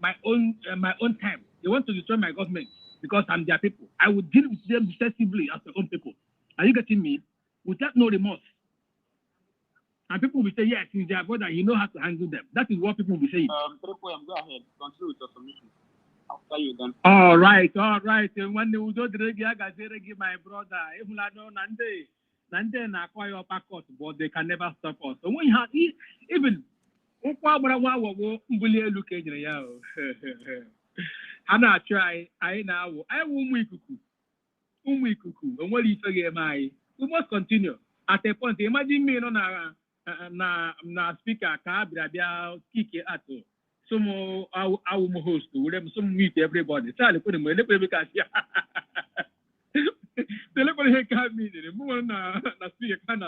my own time. They want to destroy my government because I'm their people. I will deal with them decisively as their own people. Are you getting me? Without no remorse. And people will say, yes, he's their brother, he knows how to handle them. That is what people will be saying. Go ahead. Continue with your submission. After you done. All right. And when they will do my brother, if I don't Nande na acquire upper court, but they can never stop us. So when you have even Hana try, I now, I won't wait kuku. And what do you forget my? We must continue. At a point, imagine me on na speaker, Kabra, Kiki Ato. Some our host, we them some meet everybody. Sally put him in the because the local here can't meet it. More na speaker can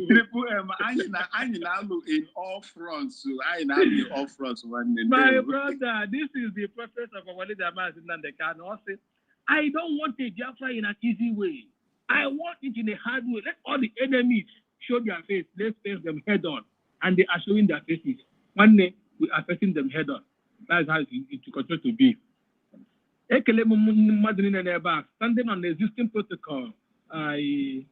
Triple M, I now in all fronts. So I now in all fronts one day. My brother, this is the purpose of our leader, and the can also. I don't want a Jaffa in an easy way. I want it in a hard way. Let all the enemies show their face. Let's face them head on. And they are showing their faces. One day, we are facing them head on. That's how it will continue to be. Standing on the existing protocol, I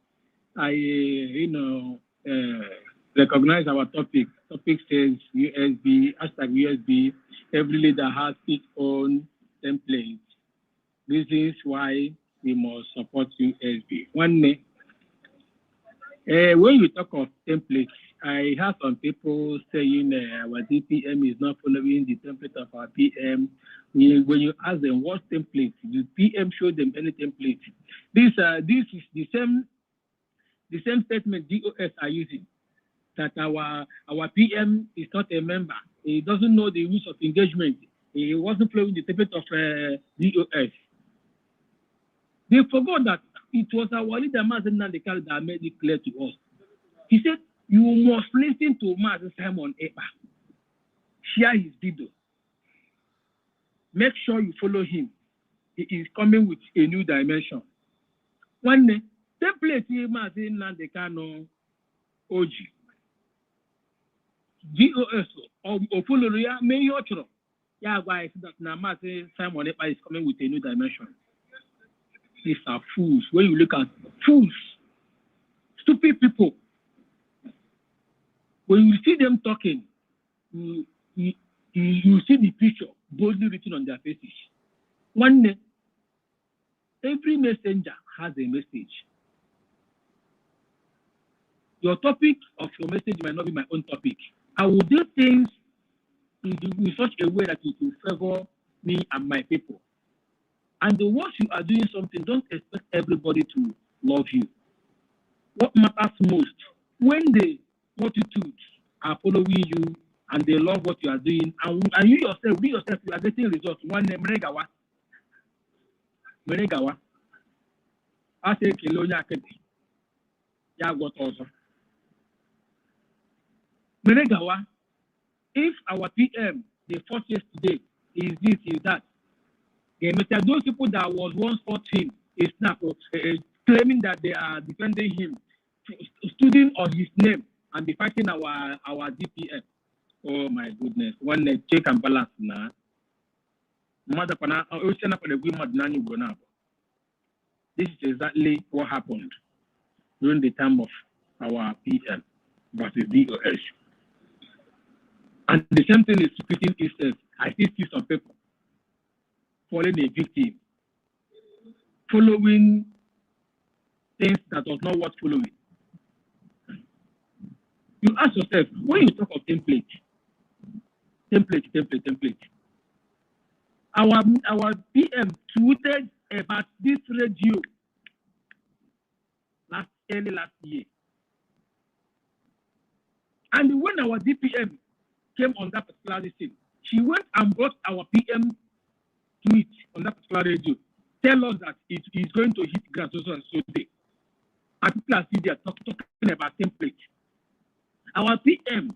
recognize our topic. Topic says USB, #USB. Every leader has its own template. This is why we must support USB. One day, when you talk of templates, I have some people saying our DPM is not following the template of our PM. When you ask them what template, the PM show them any template. This is the same statement DOS are using, that our PM is not a member. He doesn't know the rules of engagement. He wasn't following the template of DOS. They forgot that it was our leader, Mazen Nandekal, that made it clear to us. He said, you must listen to Mazen Simon Epa. Share his video. Make sure you follow him. He is coming with a new dimension. One day, template Mazen Nandekal OG. GOS or follow Ria, may otro. Yeah, why that now Mazen Simon Epa is coming with a new dimension. These are fools. When you look at fools, stupid people, when you see them talking, you see the picture boldly written on their faces. One day, every messenger has a message. Your topic of your message might not be my own topic. I will do things in such a way that it will favor me and my people. And once you are doing something, don't expect everybody to love you. What matters most, when the multitudes are following you and they love what you are doing, and you yourself, you are getting results. One name, Meregawa. I say, Kelonya Kedi. Ya got also. Meregawa, if our PM, the first yesterday, is this, is that, those people that was once fought him is now claiming that they are defending him, studing on his name and be fighting our DPM. Oh my goodness! One check and balance now. This is exactly what happened during the time of our PM versus DOS. And the same thing is repeating itself. I still see some people falling a victim, following things that was not worth following. You ask yourself, when you talk of template, our PM tweeted about this radio early last year. And when our DPM came on that particular listing, she went and brought our PM tweet on that particular radio, tell us that it is going to hit ground so and so day. And people are still there talking about template. Our PM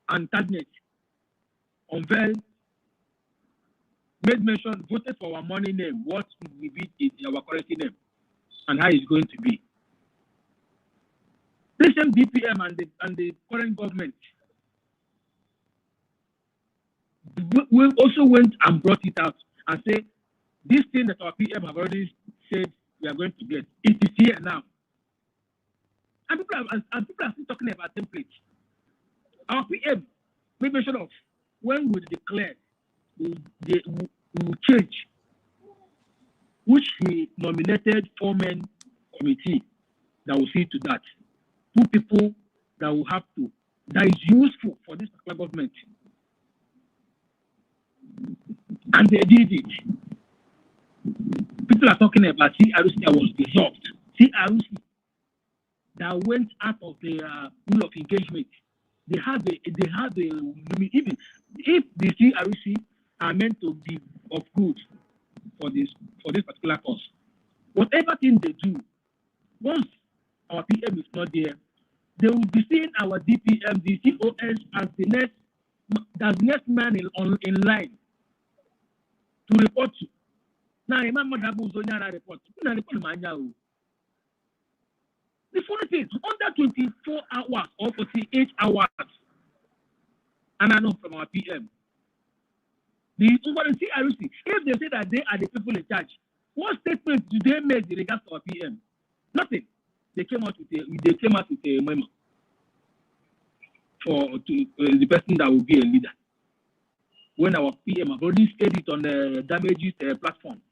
and cabinet unveiled, made mention, voted for our money name, what will be our currency name, and how it's going to be. The same DPM and the current government we also went and brought it out and say this thing that our PM have already said we are going to get, it is here now. And people are still talking about templates. Our PM made mention of when we declare we will change, which he nominated 4-man committee that will see to that. 2 people that will have to, that is useful for this particular government. And they did it. People are talking about CRC was dissolved. CRC that went out of the rule of engagement. They have a even if the CRC are meant to be of good for this particular cause, whatever thing they do, once our PM is not there, they will be seeing our DPM, the COS as the next man in line to report to. Now, remember that was on your report. The funny thing, under 24 hours or 48 hours, and I know from our PM, the CRC, if they say that they are the people in charge, what statement do they make in regards to our PM? Nothing. They came out with a memo for the person that will be a leader. When our PM have already said it on the damages platform,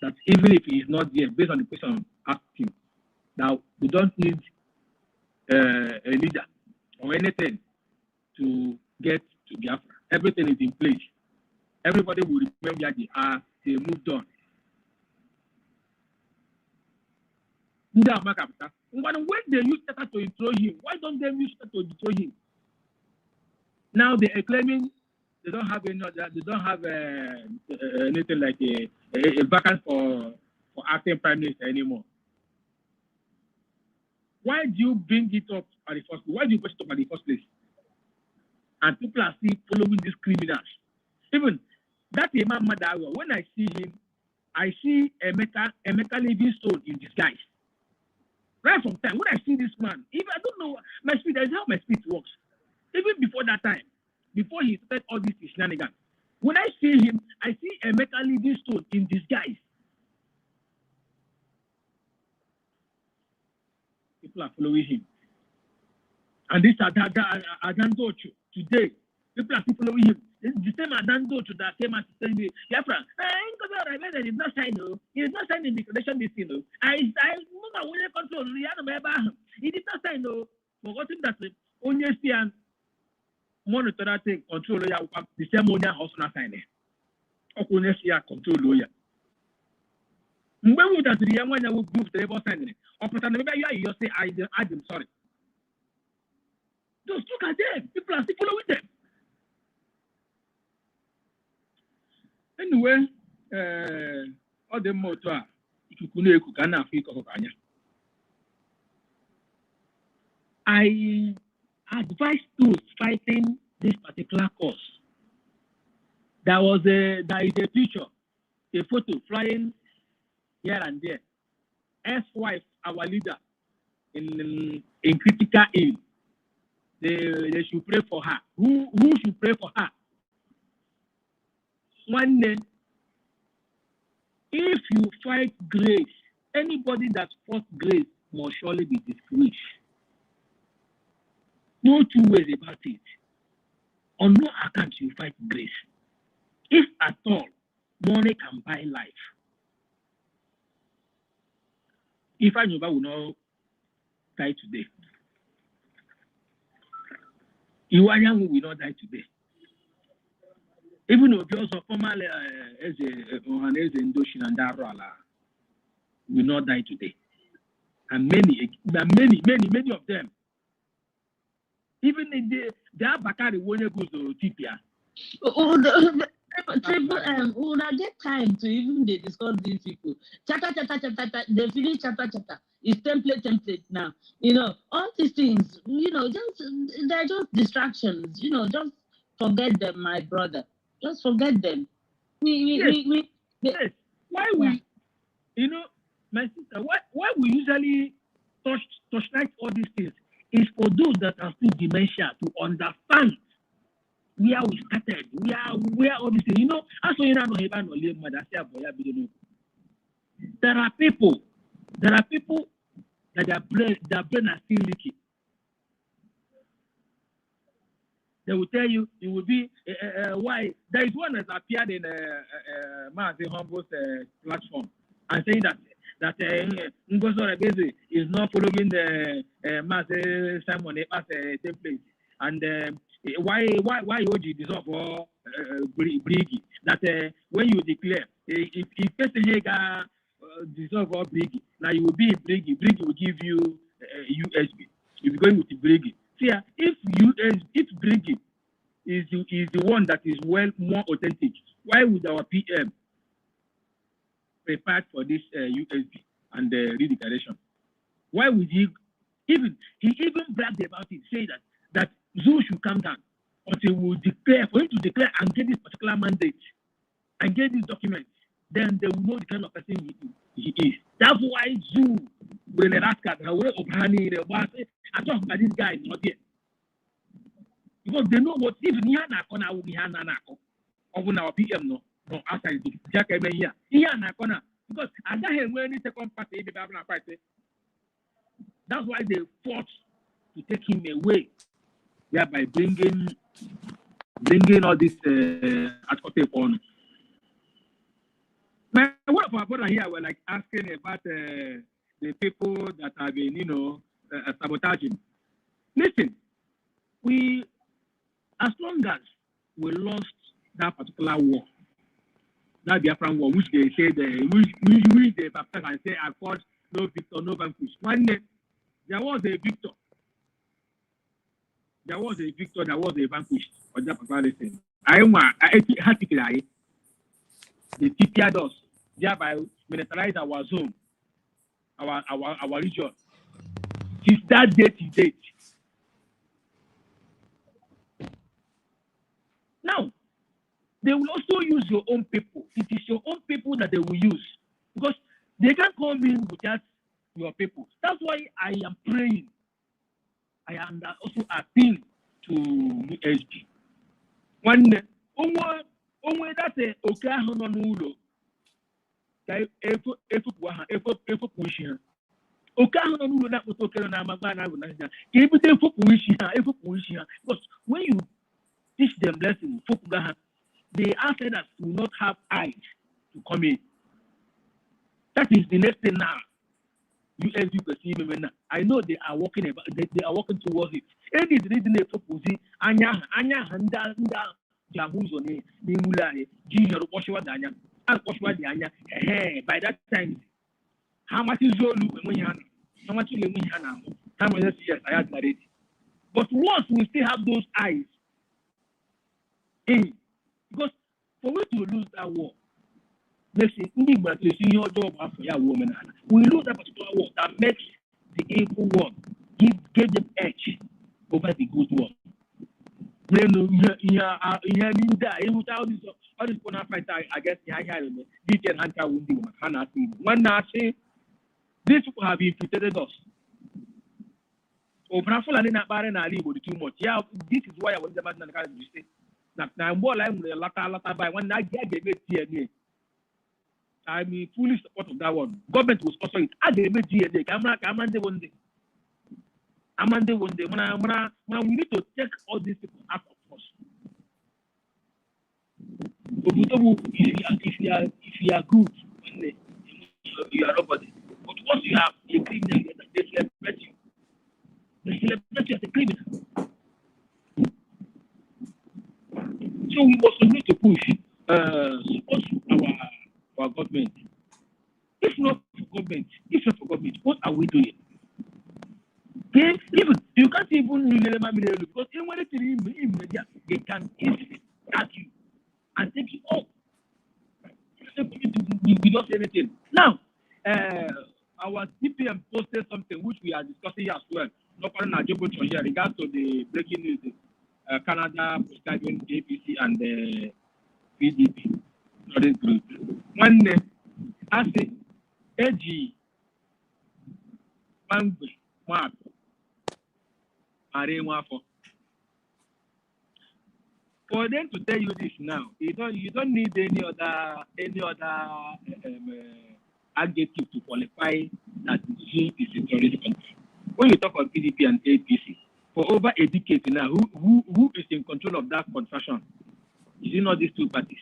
that even if he is not there, based on the question asked him, now we don't need a leader or anything to get to Biafra. Everything is in place. Everybody will remember where they are. They moved on. When they use data to intro him, why don't they use data to intro him? Now they are claiming they don't have anything like a vacant for acting prime minister anymore. Why do you bring it up at the first place? Why do you put it up at the first place? And people are still following these criminals. Even that Imam Madawa, when I see him, I see Emeka Livingstone in disguise. Right from time, when I see this man, even I don't know my speed, that's how my speed works. Even before that time, before he started all this shenanigans, when I see him, I see Emeka Livingstone in disguise. People are following him. And this Adandocho today, people are still following him. It's the same Adandocho that came out to tell me, Biafra, I did not sign, he did not sign in the connection this thing. I control, he did not sign, forgotten that only see and monitor that thing, control the same one also not signing. Only see control lawyer. When would that the young one will prove the labor signing? Or you say, I'm sorry. Just look at them. People are still following them. Anyway, all the motor, I advise those fighting this particular cause. There is a picture, a photo flying here and there. Ex-wife, our leader, in critical ill. They should pray for her. Who should pray for her? One day, if you fight grace, anybody that fought grace must surely be disgraced. No two ways about it. On no account you fight grace. If at all, money can buy life. If I will not die today, Iwanyan will not die today. Even though also formal as a Indoshin and Darala will not die today. And many of them, even if they are Bakari when they go to Tipia. When I get time to even discuss these people. Chapter, they finish chapter. It's template now. All these things, they're just distractions. Just forget them, my brother. Just forget them. Yes. Why we, my sister, why we usually touchlight all these things is for those that are still dementia to understand where we started, where where all these things, you know, as you know, there are people that their brain are still leaking. They will tell you it will be why. There is one that appeared in Mazi Humble's platform and saying that Ngozo Rebezi is not following the Mazi Simon as a template, and why would you dissolve or Brigi? That when you declare if person here dissolve or Brigi, now you will be Brigi. Brigi will give you USB. If you're going with Brigi. See, if Brigi is the one that is more authentic, why would our PM prepare for this USB and redeclaration? Why would he even bragged about it, say that Zoo should come down until we declare, for him to declare and get this particular mandate and get this document, then they will know the kind of person he is. That's why Zoo will ask us, I talk about this guy is not here. Because they know what even Yana Kona will be Hanako of our PM no outside Jack here. Yana Kona. Because I got him when second party the Babylon party. That's why they fought to take him away. Thereby bringing all this at on. Now, one of our brother here were like asking about the people that have been, sabotaging. Listen, as long as we lost that particular war, that Biafran war, which they say which they baptize and say, I fought no victor, no vanquish. One day, there was a victor. There was a victor, there was a vanquished. For that particular thing. I had to cry. They prepared us, thereby militarize our zone, our region. Since that day to date. Now, they will also use your own people. It is your own people that they will use because they can't come in without your people. That's why I am praying. I am also appealing to Usbg. One that's a okay no because when you teach them lessons, the outsiders will not have eyes to come in. That is the next thing now. Usbg, I know they are working about. They are working towards it. It is reading a proposal. Anya handa jamuzone ni mulai. Junior Washwa Danya. And Washwa Danya. By that time, how much is your look when you how much you mean Hannah? How much yes, I had married. But once we still have those eyes, because for me to lose that war, let's say, we lose that particular war that makes the evil one give them edge over the good one. All this corner fight against these people have infiltrated us. Too much. Yeah, this is why I was about to say. Now, more like latter by one night, I'm in fully support of that one. Government will sponsor it. I gave it DNA. Amande one day. When we need to take all these people out of us. If you are good, you are nobody. But once you have a criminal, they celebrate you. They celebrate you as a criminal. So we must continue to push support our government. If not for government, what are we doing? Okay? Even you can't even because they can easily attack you and take you off. We don't say anything. Now, our CPM posted something which we are discussing here as well. Not in regards to the breaking news. Canada prescribing APC and the PDP. Group. One day, I say, AG, Mangbe, Mark, Are Wafo. For them to tell you this now, you don't need any other adjective to qualify that Zoom is a terrorist country. When you talk of PDP and APC, for over a decade now, who is in control of that construction? Is it not these two parties?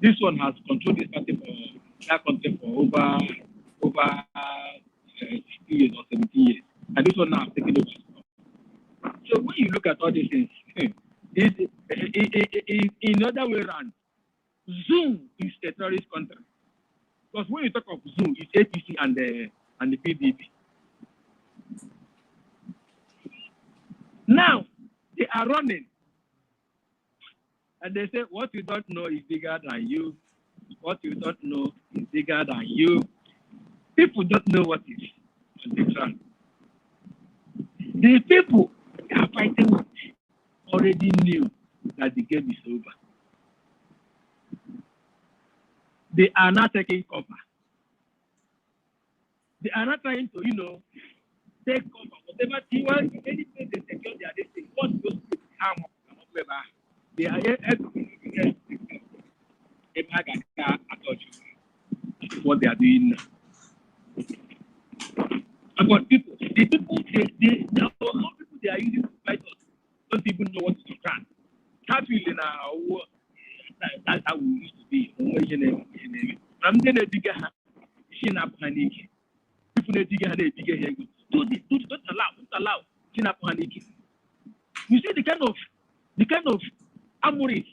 This one has controlled this party for that country for over 60 years or 17 years, and this one now has taken over. So when you look at all these things, in other way around, Zoom is a terrorist country. Because when you talk of Zoom, it's APC and the PDP. Now they are running, and they say what you don't know is bigger than you. What you don't know is bigger than you. People don't know what is on the ground. The people they are fighting with already knew that the game is over. They are not taking cover. They are not trying to, take cover. Whatever anything they secure their destiny, what goes to harm whatever. They are what they are doing now. About people, the people they are using to fight us don't even know what is on ground. That's really now that's how we used to be. I'm going to dig a shin up panic. People dig a dig a don't allow shin up panic. You see the kind of amoris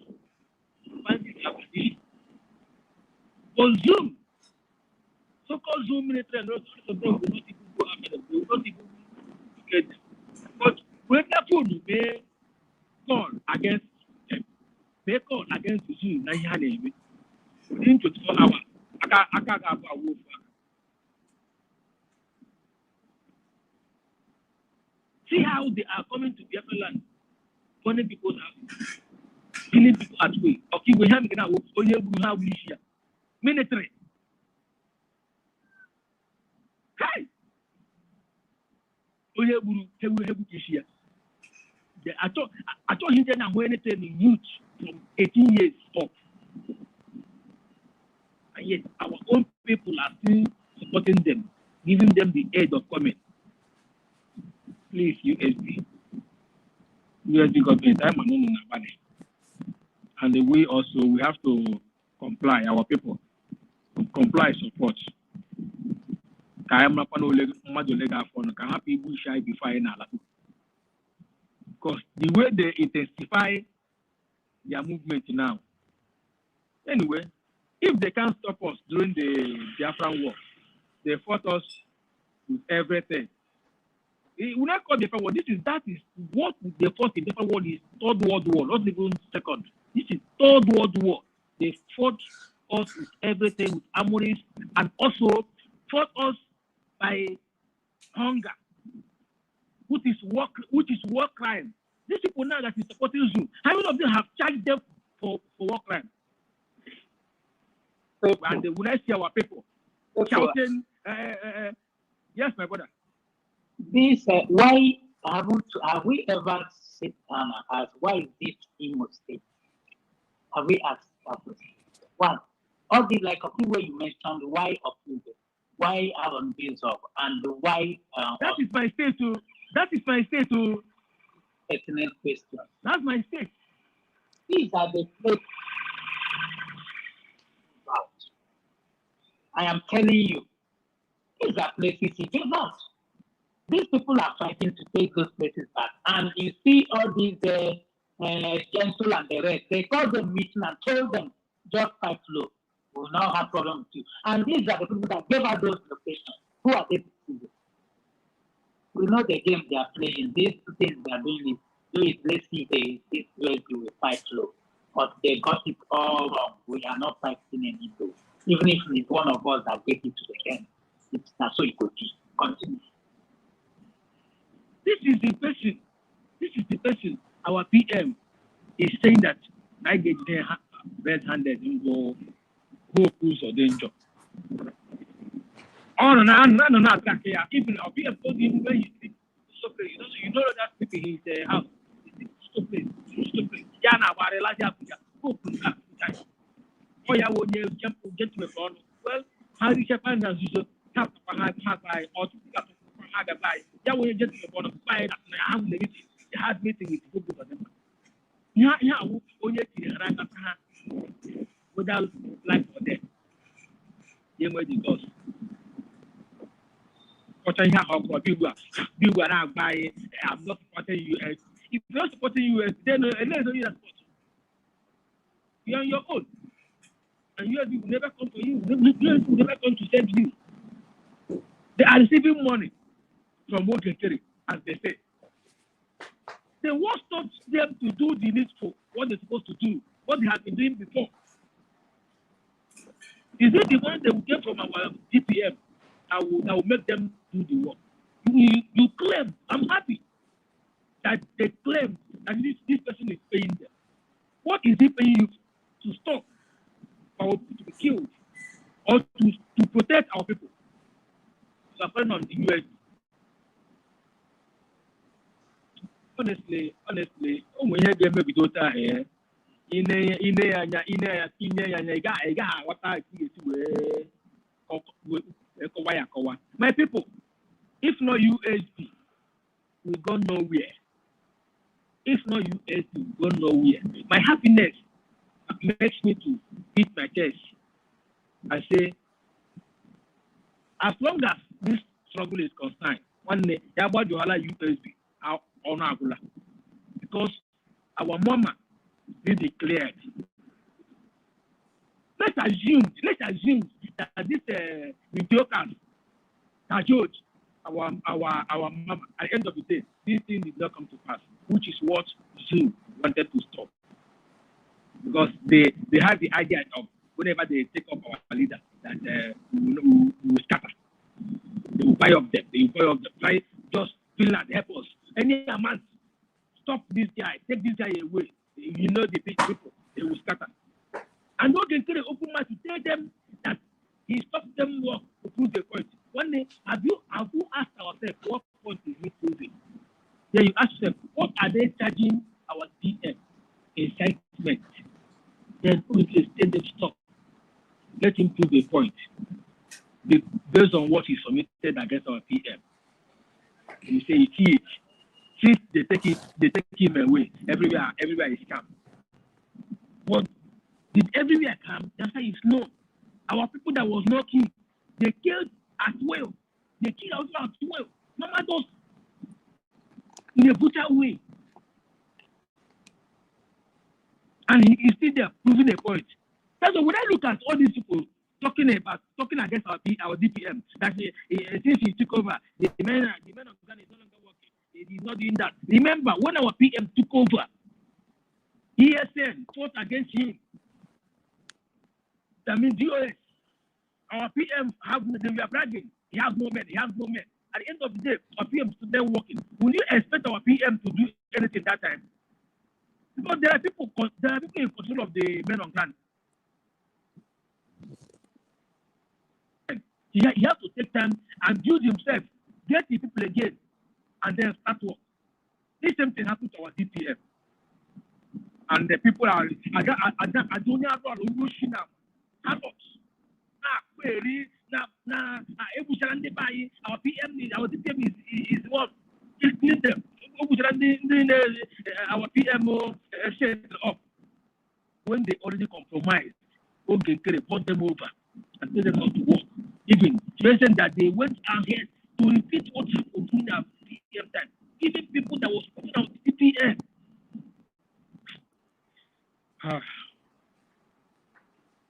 for Zoom, so-called Zoom military and also of them will not even go after them. They will not even get them. But when that food may call against them, they call against Zoom, within 24 hours, I can't have a wolf. See how they are coming to Biafra land, burning people's houses, killing people at way. Okay, we have military. Hey! I told him that I'm going to tell the youth from 18 years up. And yet our own people are still supporting them, giving them the aid of coming. Please, USB government, I'm on nobody. And we have to comply, our people. Comply, support. Because the way they intensify their movement now. Anyway, if they can't stop us during the Biafran war, they fought us with everything. We not call Biafran war. That is what they fought in Biafran war is Third World War, not even second. This is Third World War. They fought us with everything, with armories, and also fought us by hunger, which is war crime. These people now that is supporting Zoom, how many of them have charged them for war crime? And when I see our people shouting, yes, my brother. This why have we ever sit down and asked why is this Imo State? Have we asked one? All these like of people you mentioned, why of why Aaron Bishop and why that is my state to. That is my state to. Excellent question. That's my state. These are the places. I am telling you, these are places you give out. These people are fighting to take those places back. And you see all these gentle and the rest, they call them meeting and told them, just fight low. We will now have problems with you. And these are the people that gave out those locations. Who are they? We know the game they are playing. These two things they are doing is let's see this way you will fight low. But they got it all wrong. We are not fighting any low. Even if it's one of us that get it to the end, it's not so it could continue. This is the person. Our PM is saying that I get there red-handed and go cruise or danger. Oh no, attack here. Even our PM told him when he sleep, so you know that sleeping in his house. So please, stupid. Yana Varela Japuja, who could have time. Oh, yeah, when you jump to get to a phone. Well, how do you find as you have by or to have a buy? Yeah, when you get to the phone, buy that. I have the meeting. You had meeting with people for them. Yeah, when you see the without life for them. You know, because what I have for people are buying. I'm not supporting US. If you're not supporting US, then let's only support you. You're on your own. And US will never come for you. US will never come to save you. They are receiving money from Wokekere, as they say. Then what stops them to do the needful, what they're supposed to do, what they have been doing before? Is it the one they will get from our DPM that will make them do the work? You claim, I'm happy that they claim that this person is paying them. What is he paying you to stop our people to be killed or to protect our people? Suffering on the US. Honestly, we have them with daughter here. In my people, if not USD, we go nowhere. If not USD, we go nowhere. My happiness makes me to beat my chest. I say, as long as this struggle is concerned, one day, about Johala USD, our honor, because our mama is declared. Let's assume that this mediocre George, our mama, at the end of the day, this thing did not come to pass, which is what Zoom wanted to stop. Because they have the idea of whenever they take up our leader, that we will scatter. They will buy up them. Try just fill out, help us. Any amount, stop this guy, take this guy away. You know the people, they will scatter. And not get to open mouth to tell them that he stopped them work to prove the point. One day, have you asked ourselves what point is he proving? Then you ask yourself, what are they charging our DM? Incitement. Then we can tell them stop. Let him prove the point. Based on what he submitted against our PM. You say you see it. Since they take him away, everywhere is calm. What did everywhere come? That's why it's known. Our people that was not killed, they killed as well. They killed as well. Mama does in a brutal way. And he is still there proving a point. That's why when I look at all these people talking against our DPM, that since he took over, the men of Ghana is no longer working. He's not doing that. Remember, when our PM took over, ESN fought against him. That means DOS. Our PM they were bragging. He has no men. At the end of the day, our PM is still working. Will you expect our PM to do anything that time? Because there are people in control of the men on ground. He has to take time and build himself, get the people again, and then start work. This same thing happened to our DPM. And the people are our DPM is what? Our PMO set up when they already compromised. Okay, put them over and tell them not to work. Even mentioned that they went ahead to repeat what happened during our PM time. Even people that was putting out PPM.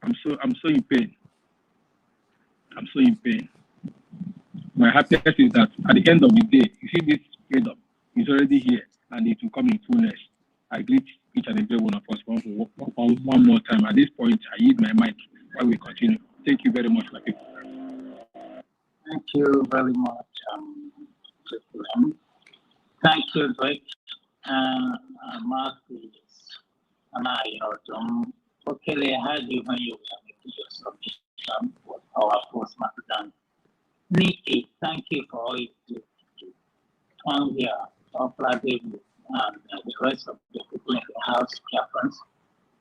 I'm so in pain. I'm so in pain. My happiness is that at the end of the day, you see this freedom is already here and it will come in fullness. I greet each and every one of us one more time. At this point, I yield my mic while we continue. Thank you very much, my people. Thank you very much, thank you, Greg. Marcus and I okay, I heard you when you were making your submission for our first Macedon. Nikki, thank you for all you do. Twangia, Opera David, and the rest of the people in the house, dear friends.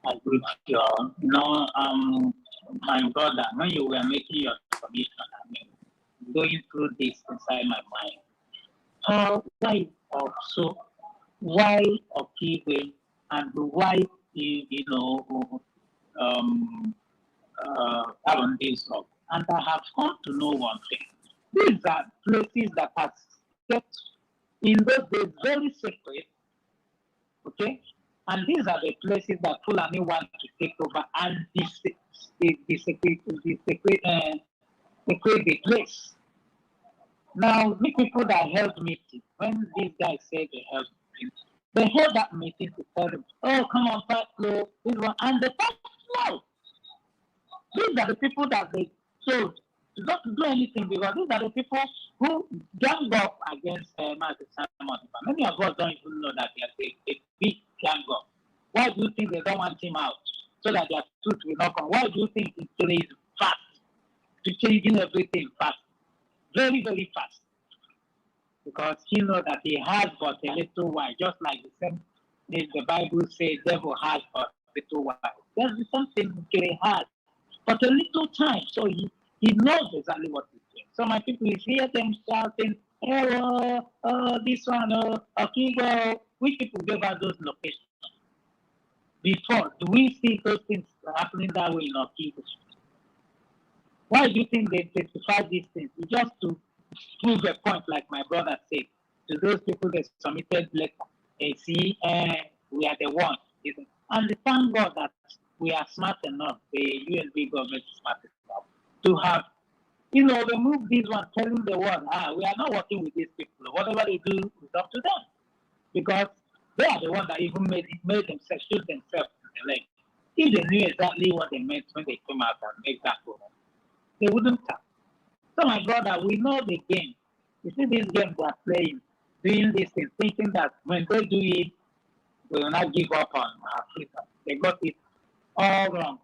I greet you all. My brother, when you were making your submission, going through this inside my mind. Why also? Why Okigwe and why Aaron Dizok? And I have come to know one thing. These are places that are kept in those days very secret. Okay? And these are the places that Fulani want to take over and desecrate the place. Now, the people that held meeting, when these guys say they held meeting, they held that meeting to tell them, oh, come on, fast flow, this one, and the fast flow. These are the people that they told to not do anything because these are the people who gang up against Master Simon. Many of us don't even know that they are a big gang up. Why do you think they don't want him out? So that their truth will not come. Why do you think it is fast? To changing everything fast. Very, very fast. Because he knows that he has but a little while, just like the Bible says, devil has but a little while. There's something he has, but a little time. So he knows exactly what he's doing. So my people, you hear them shouting, this one, Okigo. Which people gave us those locations? Before, do we see those things happening that way in Okigo? Why do you think they specify these things? It's just to prove a point, like my brother said, to those people that submitted letter. See, we are the ones. And thank God that we are smart enough, the USB government is smart enough, to have, remove this one, telling the world, we are not working with these people. Whatever they do is up to them. Because they are the ones that even made themselves, shoot themselves in the leg. If they knew exactly what they meant when they came out and make that go, they wouldn't have. So my brother, we know the game. You see this game they are playing, doing this thing, thinking that when they do it, we will not give up on our freedom. They got it all wrong.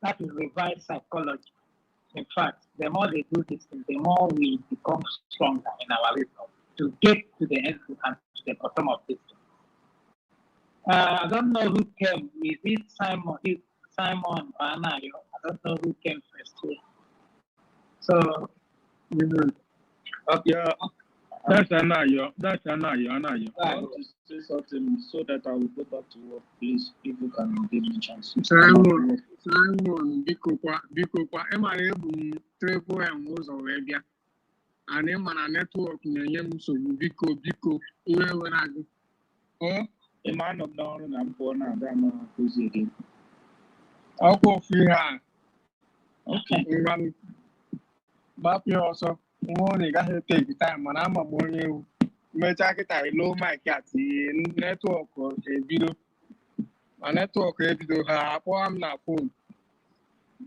That is reverse psychology. In fact, the more they do this thing, the more we become stronger in our wisdom to get to the end and to the bottom of this thing. I don't know who came. Is it Simon? Is Simon or Anayo? I don't know who came first here. So, yeah, that's Anayo. I want to say something so that I will go back to work. Please, if you can give me a chance. Simon, biko kwa emara ebu m trepo ya ụzọ wee bịa. Anyị ma na netwọk na-enye m nsogbu biko iwe were agụ. Ịma anọ m n'ọrụ na m pụọ na-aga m akụzi gị. Ọkwa ofu ihe a. Ngwa gbapụ ya ọsọ. Nwa onye gaghị eteki taịm mana ama m onye ewu. Mechaa kịta ilo maịkị a tinye netwọk ebido. Ma netwọk ebido ha akpọọ m na fon.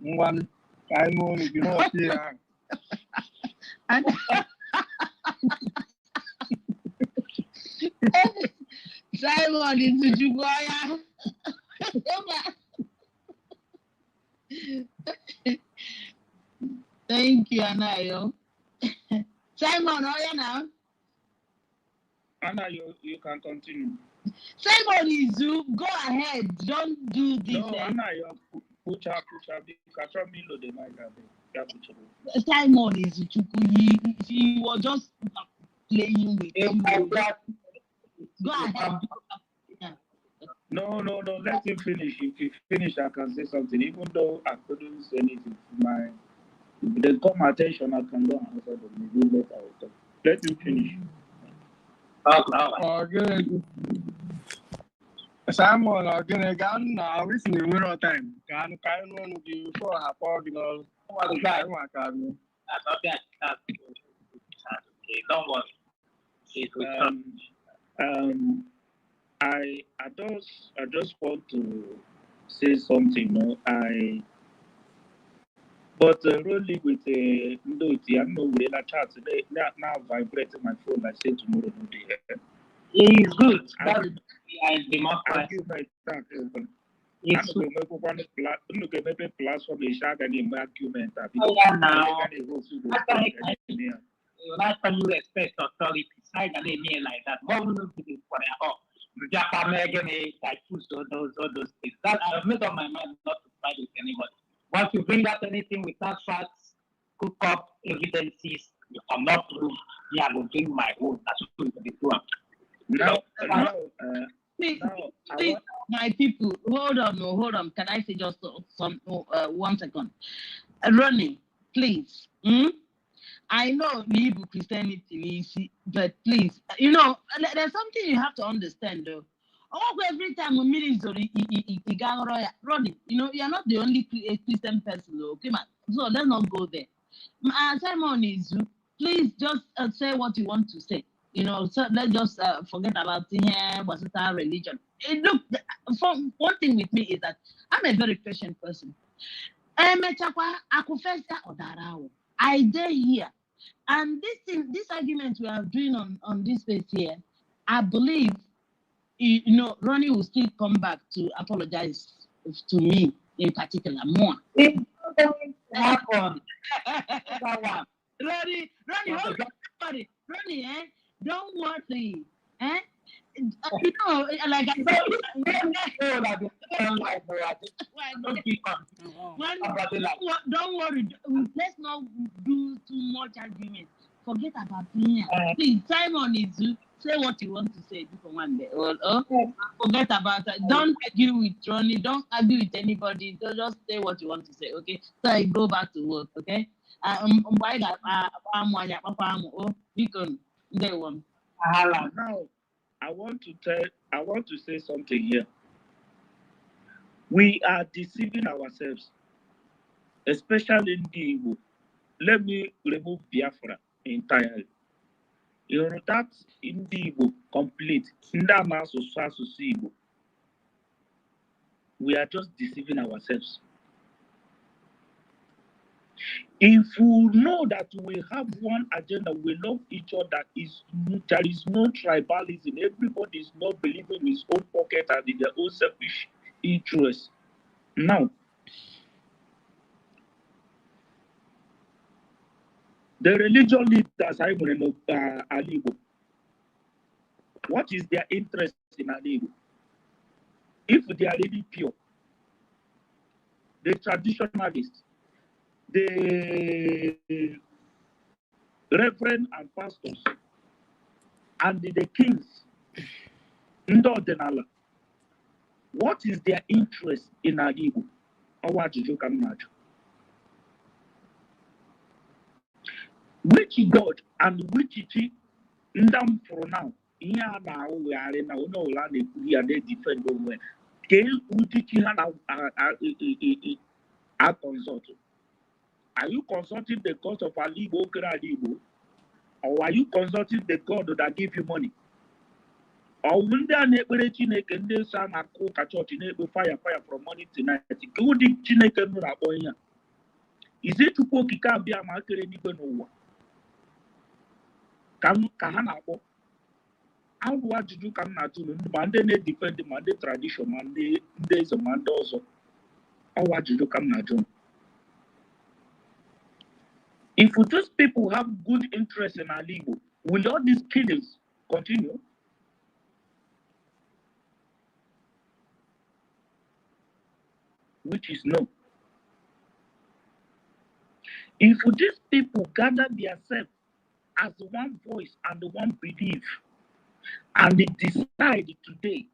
Ngwa ka anyị nụ olu gị n'otu ihe ahụ. Simon is Jugoya. Thank you, Anayo. Simon, are you now? Anna, you can continue. Simon is you. Go ahead. Don't do this. No, Anna, you pucha, because me lo de Simon is Chuku. He was just playing with him. Go ahead. No. Let him finish. If he finish, I can say something. Even though I couldn't say anything, if they call my attention, I can go and answer them. Maybe later. Let him finish. Okay. Simon, okay, again now. We see no time. Can one of you for a portal? What is that? Don't worry. I just want to say something. But really with the I'm not really a chat today. Now vibrating my phone. I say tomorrow no day. It is good. That's democracy. It's platform is argument. you not tell you respect authority. Side and me like that. What will you do for their home? Japan again, like food, all those things. That I've made up my mind not to fight with anybody. Once you bring up anything without facts, cook up evidences, you cannot prove. Yeah, I will bring my own. That's what we do. Please, my people, hold on. Can I say just some 1 second? Ronnie, please. I know Igbo Christianity is easy, but please, there's something you have to understand though. Every time we meet Ronnie, you're not the only Christian person, okay, man. So let's not go there. Simon is, please just say what you want to say. So let's just forget about what's our religion. Look, one thing with me is that I'm a very patient person. I dare here. And this argument we are doing on this space here, I believe, Ronnie will still come back to apologize to me in particular more. It doesn't happen. Ronnie, don't worry, like I don't worry. Let's not do too much argument. Forget about me. Please, Simon is say what you want to say for one day. Forget about it. Don't argue with Ronnie. Don't argue with anybody. Just say what you want to say. Okay. So I go back to work. Okay. Now, I want to say something here. We are deceiving ourselves, especially in the Igbo. Let me remove Biafra entirely. You know that in the Igbo complete. We are just deceiving ourselves. If we know that we have one agenda, we love each other, there is no tribalism, everybody is not believing in his own pocket and in their own selfish interests. Now, the religion leaders, Alibo, what is their interest in Alibo? If they are really pure, the traditionalists, the reverend and pastors, and the kings, what is their interest in Alibo? Which God and which ndam for now? We are now they defend over. Are you consulting the God of Alibo, or are you consulting the God that give you money? Or will there never Chineke and the son a cook a church in fire from morning to night? Go deep Chineke. Is it to poke be a market even over? Kahanabo. How what did you come to Monday defend the Monday tradition, Monday days of Monday also? How what did you come to? If those people have good interest in Alibo, will all these killings continue? Which is no. If these people gather themselves as one voice and one belief, and they decide today,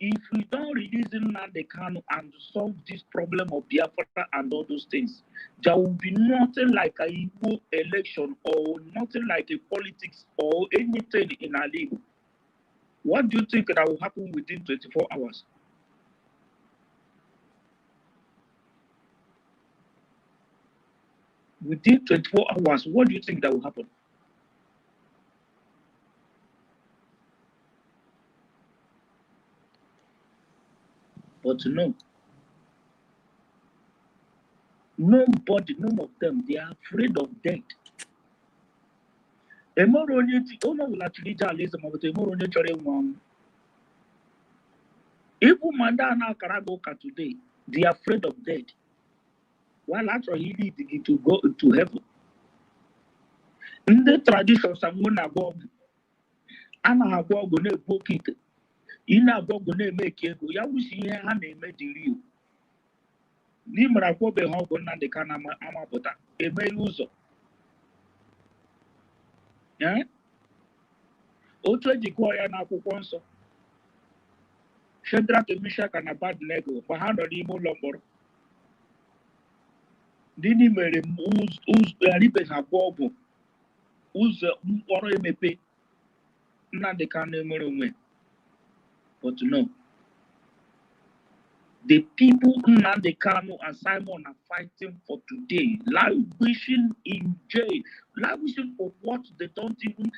if we don't release Nnamdi Kanu and solve this problem of Biafra and all those things, there will be nothing like a Igbo election or nothing like a politics or anything in Alibo. What do you think that will happen within 24 hours? Within 24 hours, what do you think that will happen? But no. Nobody, none of them, they are afraid of death. Even Mandana Karagoka today, they are afraid of death. While actually he need to go to heaven. ndị tradishọn samwo na-agba ọgwụ a na-agba ọgwụ na-ebu oke ite ị na-agba ọgwụ na-eme eke ego ya wụsi ihe ha na-eme dịrị iwu n'imere akwụbeghị ọgwụ Nnamdị ka na-amapụta emeghị ụzọ otu eji gụọ ya n'akwụkwọ nsọ Shadrach, Meshach na Abednego mgbe ha nọ n'ime ụlọ mkpọrọ Gịnị mere gharibeghị agwọ ọgwụ ụzọ mkpọrọ emepe Nnamdị ka na-emere onwe but no the people Nnamdị Kanu and Simon are fighting for today languishing in jail languishing for what they don't even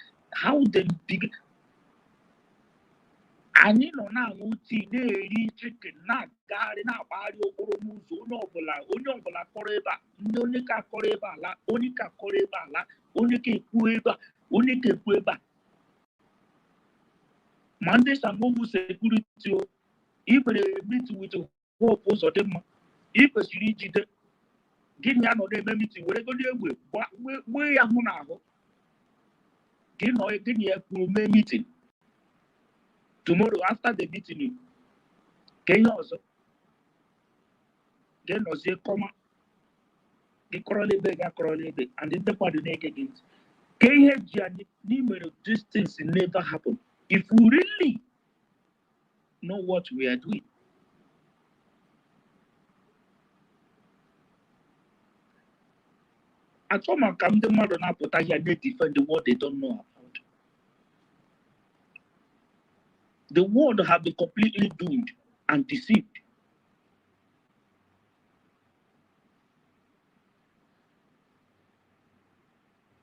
how they begin anyị nọ na-aṅụ tii na-eri chicken na-agagharị na-agbagharị okporo n'ụzọ onye ọbụla kọrọ ebe a ndị onye ka kọrọ ebe ala onye ka kọrọ ebe ala onye ka ekwu ebe a onye ka ekwu ebe a ma ndị Samovu sekuriti o ibere meeting with Hope Uzodimma ị kwesịrị ijide gịnị ya nọ na-eme meeting were godi egbe gbee ya hụ n'ahụ gịnị ya kwuru mee meeting tomorrow after the meeting ka ihe ọzọ ga-enọzie kọma gị kọrọla ebe ga-akọrọla ebe and ndị mmadụ na-ege gị ntị ka ihe ji anyị n'imere these things never happen if we really know what we are doing. Achọ maka ndị mmadụ na-apụta here na-defend what they don't know about. The world have been completely doomed and deceived.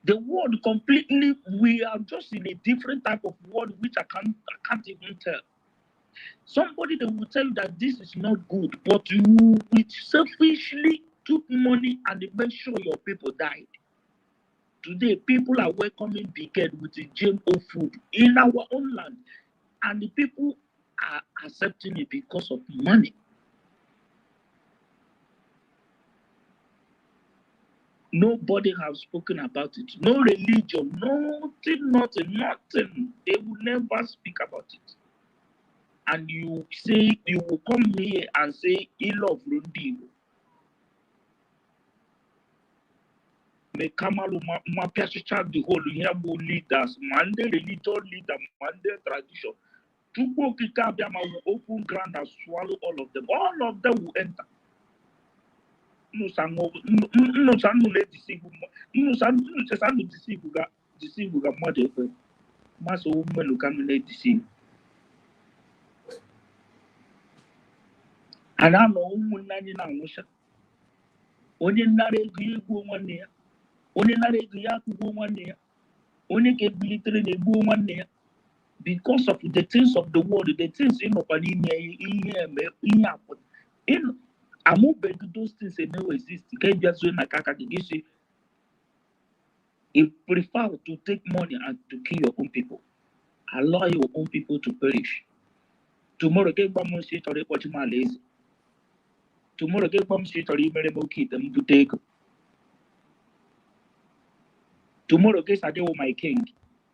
The world completely, we are just in a different type of world which I can't even tell. Somebody that will tell you that this is not good, but you selfishly took money and made sure your people died. Today, people are welcoming Biged with the GMO food in our own land. And the people are accepting it because of money. Nobody has spoken about it. No religion, nothing. They will never speak about it. And you will come here and say, ill of Rundi. May Kamalu Mapiacha the whole Yabu leaders, Monday religion leader, Monday tradition. Tupo Kikabiama will open ground and swallow all of them. All of them will enter. No sangu let deceive. No sangu deceive mother. Maso woman who can let deceive. And I know woman nani na musha. Onye nare gugu one year. Onye nare gugu 1 year. Onye ke military ne go 1 year. Because of the things of the world, the things in those things never exist. You can't just say you prefer to take money and to kill your own people. Allow your own people to perish. Tomorrow, get bomb shit or watch my lazy. Tomorrow, get bomb shit or you may keep them to take. Tomorrow, guess I do my king.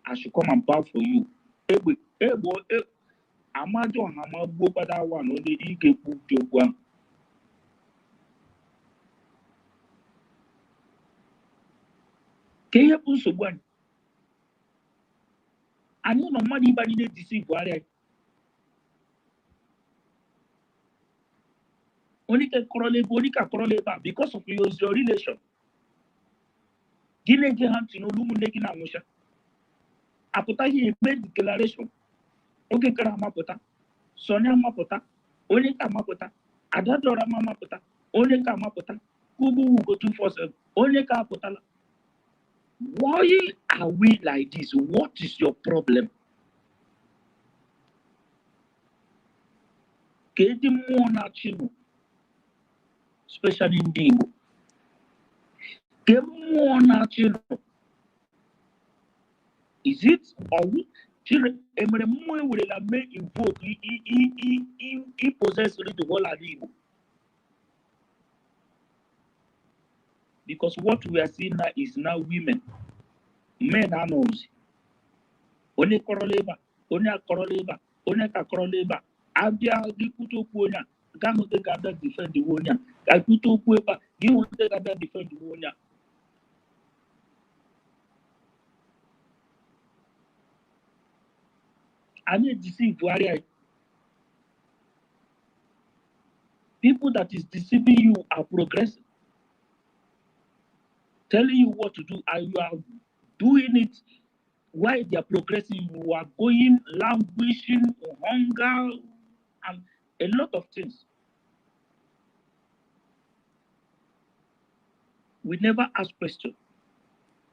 I should come and bow for you. Amajo hama gbokpada one only ike kwujokwa. Keye nsogbu anyị. Anyị nọ mmadụ ibe anyị na-edisi Buhari anyị. Only ka kọrọla ebe a because of your relation. Gịnị eje ha ntị n'olu ụmụnne gị na-anwụcha. Apụtaghị eme declaration. Oge kara amapụta. Sonia amapụta. Onye ka amapụta. Adadora amapụta. Onye ka amapụta. Kubu Ugo 247. Onye ka apụtala. Why are we like this? What is your problem? Kedi mmụọ na-achị nụ, especially ndị Igbo. Ke mmụọ na-achị nụ. Is it or children emere mmụọ ewerela mee invoke he possess the whole of Igbo? Because what we are seeing now is now women. Men are nosy. Only coroleba, only a coroleba, only a coroleba. Abia Gikuto Punya, Gamu the Gada defend the Wonya. Gakuto Pueba, you the Gada defend the Wonya. I need to see why people that is deceiving you are progressing, telling you what to do, and you are doing it while they are progressing. You are going languishing, hunger, and a lot of things. We never ask questions.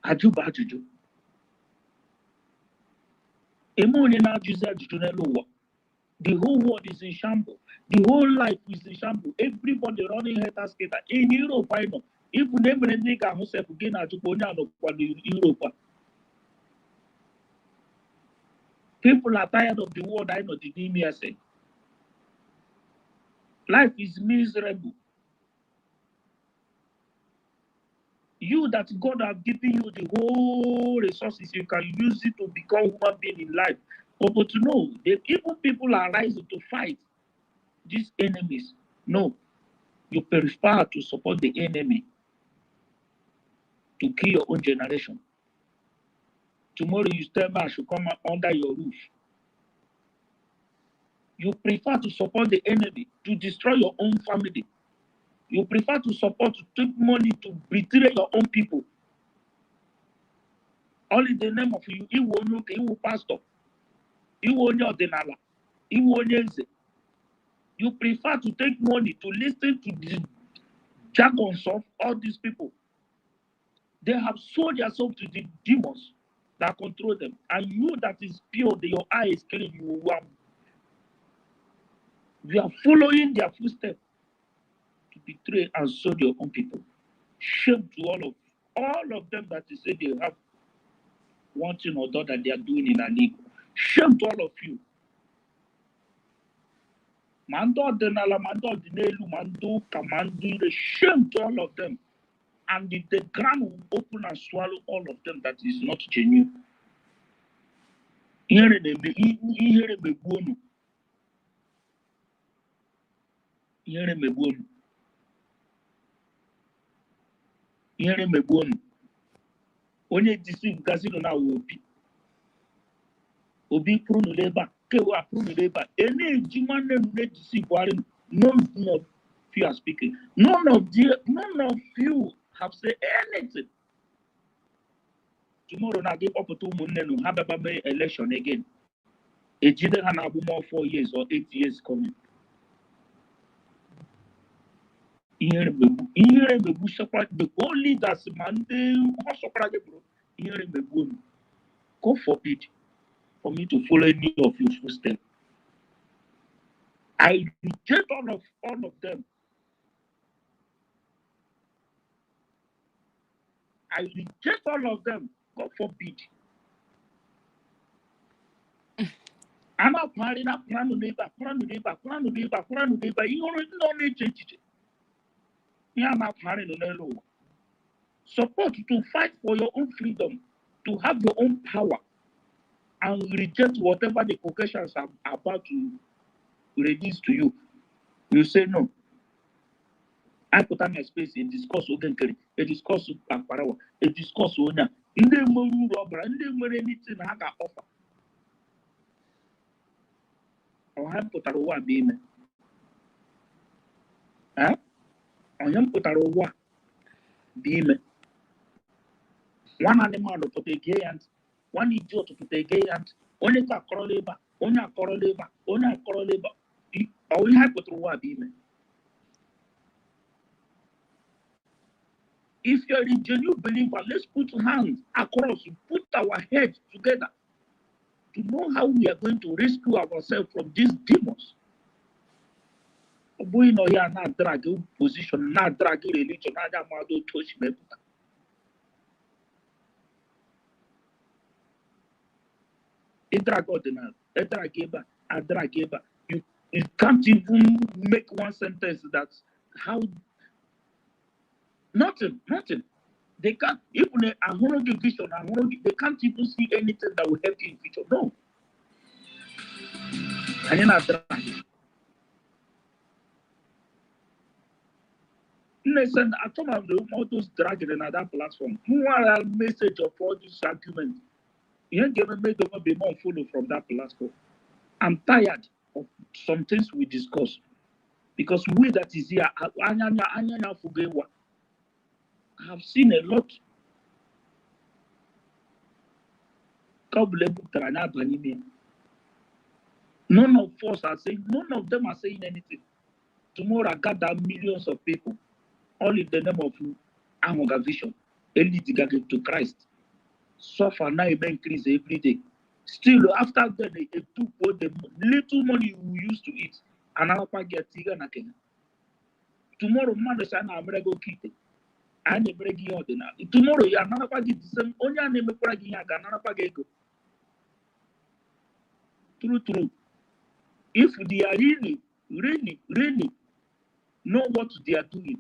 Ajuba Ajuju. The whole world is in shambles. The whole life is in shambles. Everybody running head and skater. In Europe, I know. Even them nigga himself again at Europe. People are tired of the world. I know the Dini say. Life is miserable. You that God has given you the whole resources, you can use it to become human being in life. But to know that even people are rising to fight these enemies. No, you prefer to support the enemy to kill your own generation. Tomorrow you tell me I should come under your roof. You prefer to support the enemy to destroy your own family. You prefer to support to take money to betray your own people. All in the name of you, you pastor, you denala, you prefer to take money to listen to the jargons of all these people. They have sold themselves to the demons that control them. And you that is pure, your eye is clean, you are following their footsteps to betray and sold your own people. Shame to all of them that you say they have one thing or the other they are doing in an ego. Shame to all of you. Mando denala, mando dinelu, mando kamando, shame to all of them. And the ground will open and swallow all of them that is not genuine. Ihere megbuonu. Ihere megbuonu. Ihere megbuonu. Onye deceive gazino na obi. Obi prunu leba. Kewa prunu leba. Any jimane nune deceive wari. None of you are speaking. None of you have said anything. Tomorrow na give up to munenu. Have a election again. Ejide hana more 4 years or 8 years coming. The only that's Monday, God forbid for me to follow any of your footsteps. I reject all of them. I reject all of them. God forbid. I'm not planning up, plan to neighbor. You already know me change. Yeah, I'm not planning to know. Support to fight for your own freedom, to have your own power, and reject whatever the Caucasians are about to release to you. You say no. I put on my space in discourse again, a discourse with Pamparawa, a discourse with Onya. In the money robber, and the money anything I can offer. Or I put a rowa beam. I am put a rowa beam. One animal to put a gay and one idiot to put a gay and only a coroleba, only a coroleba, only a coroleba. Or we have put a rowa beam. If you're a genuine believer, let's put hands across, put our heads together to know how we are going to rescue ourselves from these demons. We know here not drag position, not drag religion, not touch me. You can't even make one sentence that's how nothing. They can't even a vision, they can't even see anything that will help you in future. No. And then after listen, I told them all those dragging in that platform. Who are a message of all this argument? You ain't gonna make them be more follow from that platform. I'm tired of some things we discuss. Because we that is here, I have seen a lot. None of us are saying, none of them are saying anything. Tomorrow I gather millions of people, all in the name of Amoga Vision, to Christ. Suffer now it increase every day. Still, after that, they took all the little money we used to eat, and now I get tiga na Kenya. Tomorrow, man, the son I'm go kite. I need break you out now. Tomorrow, you are not going to same. Only I need to break you out. I'm not going to go. True. If they are really know what they are doing,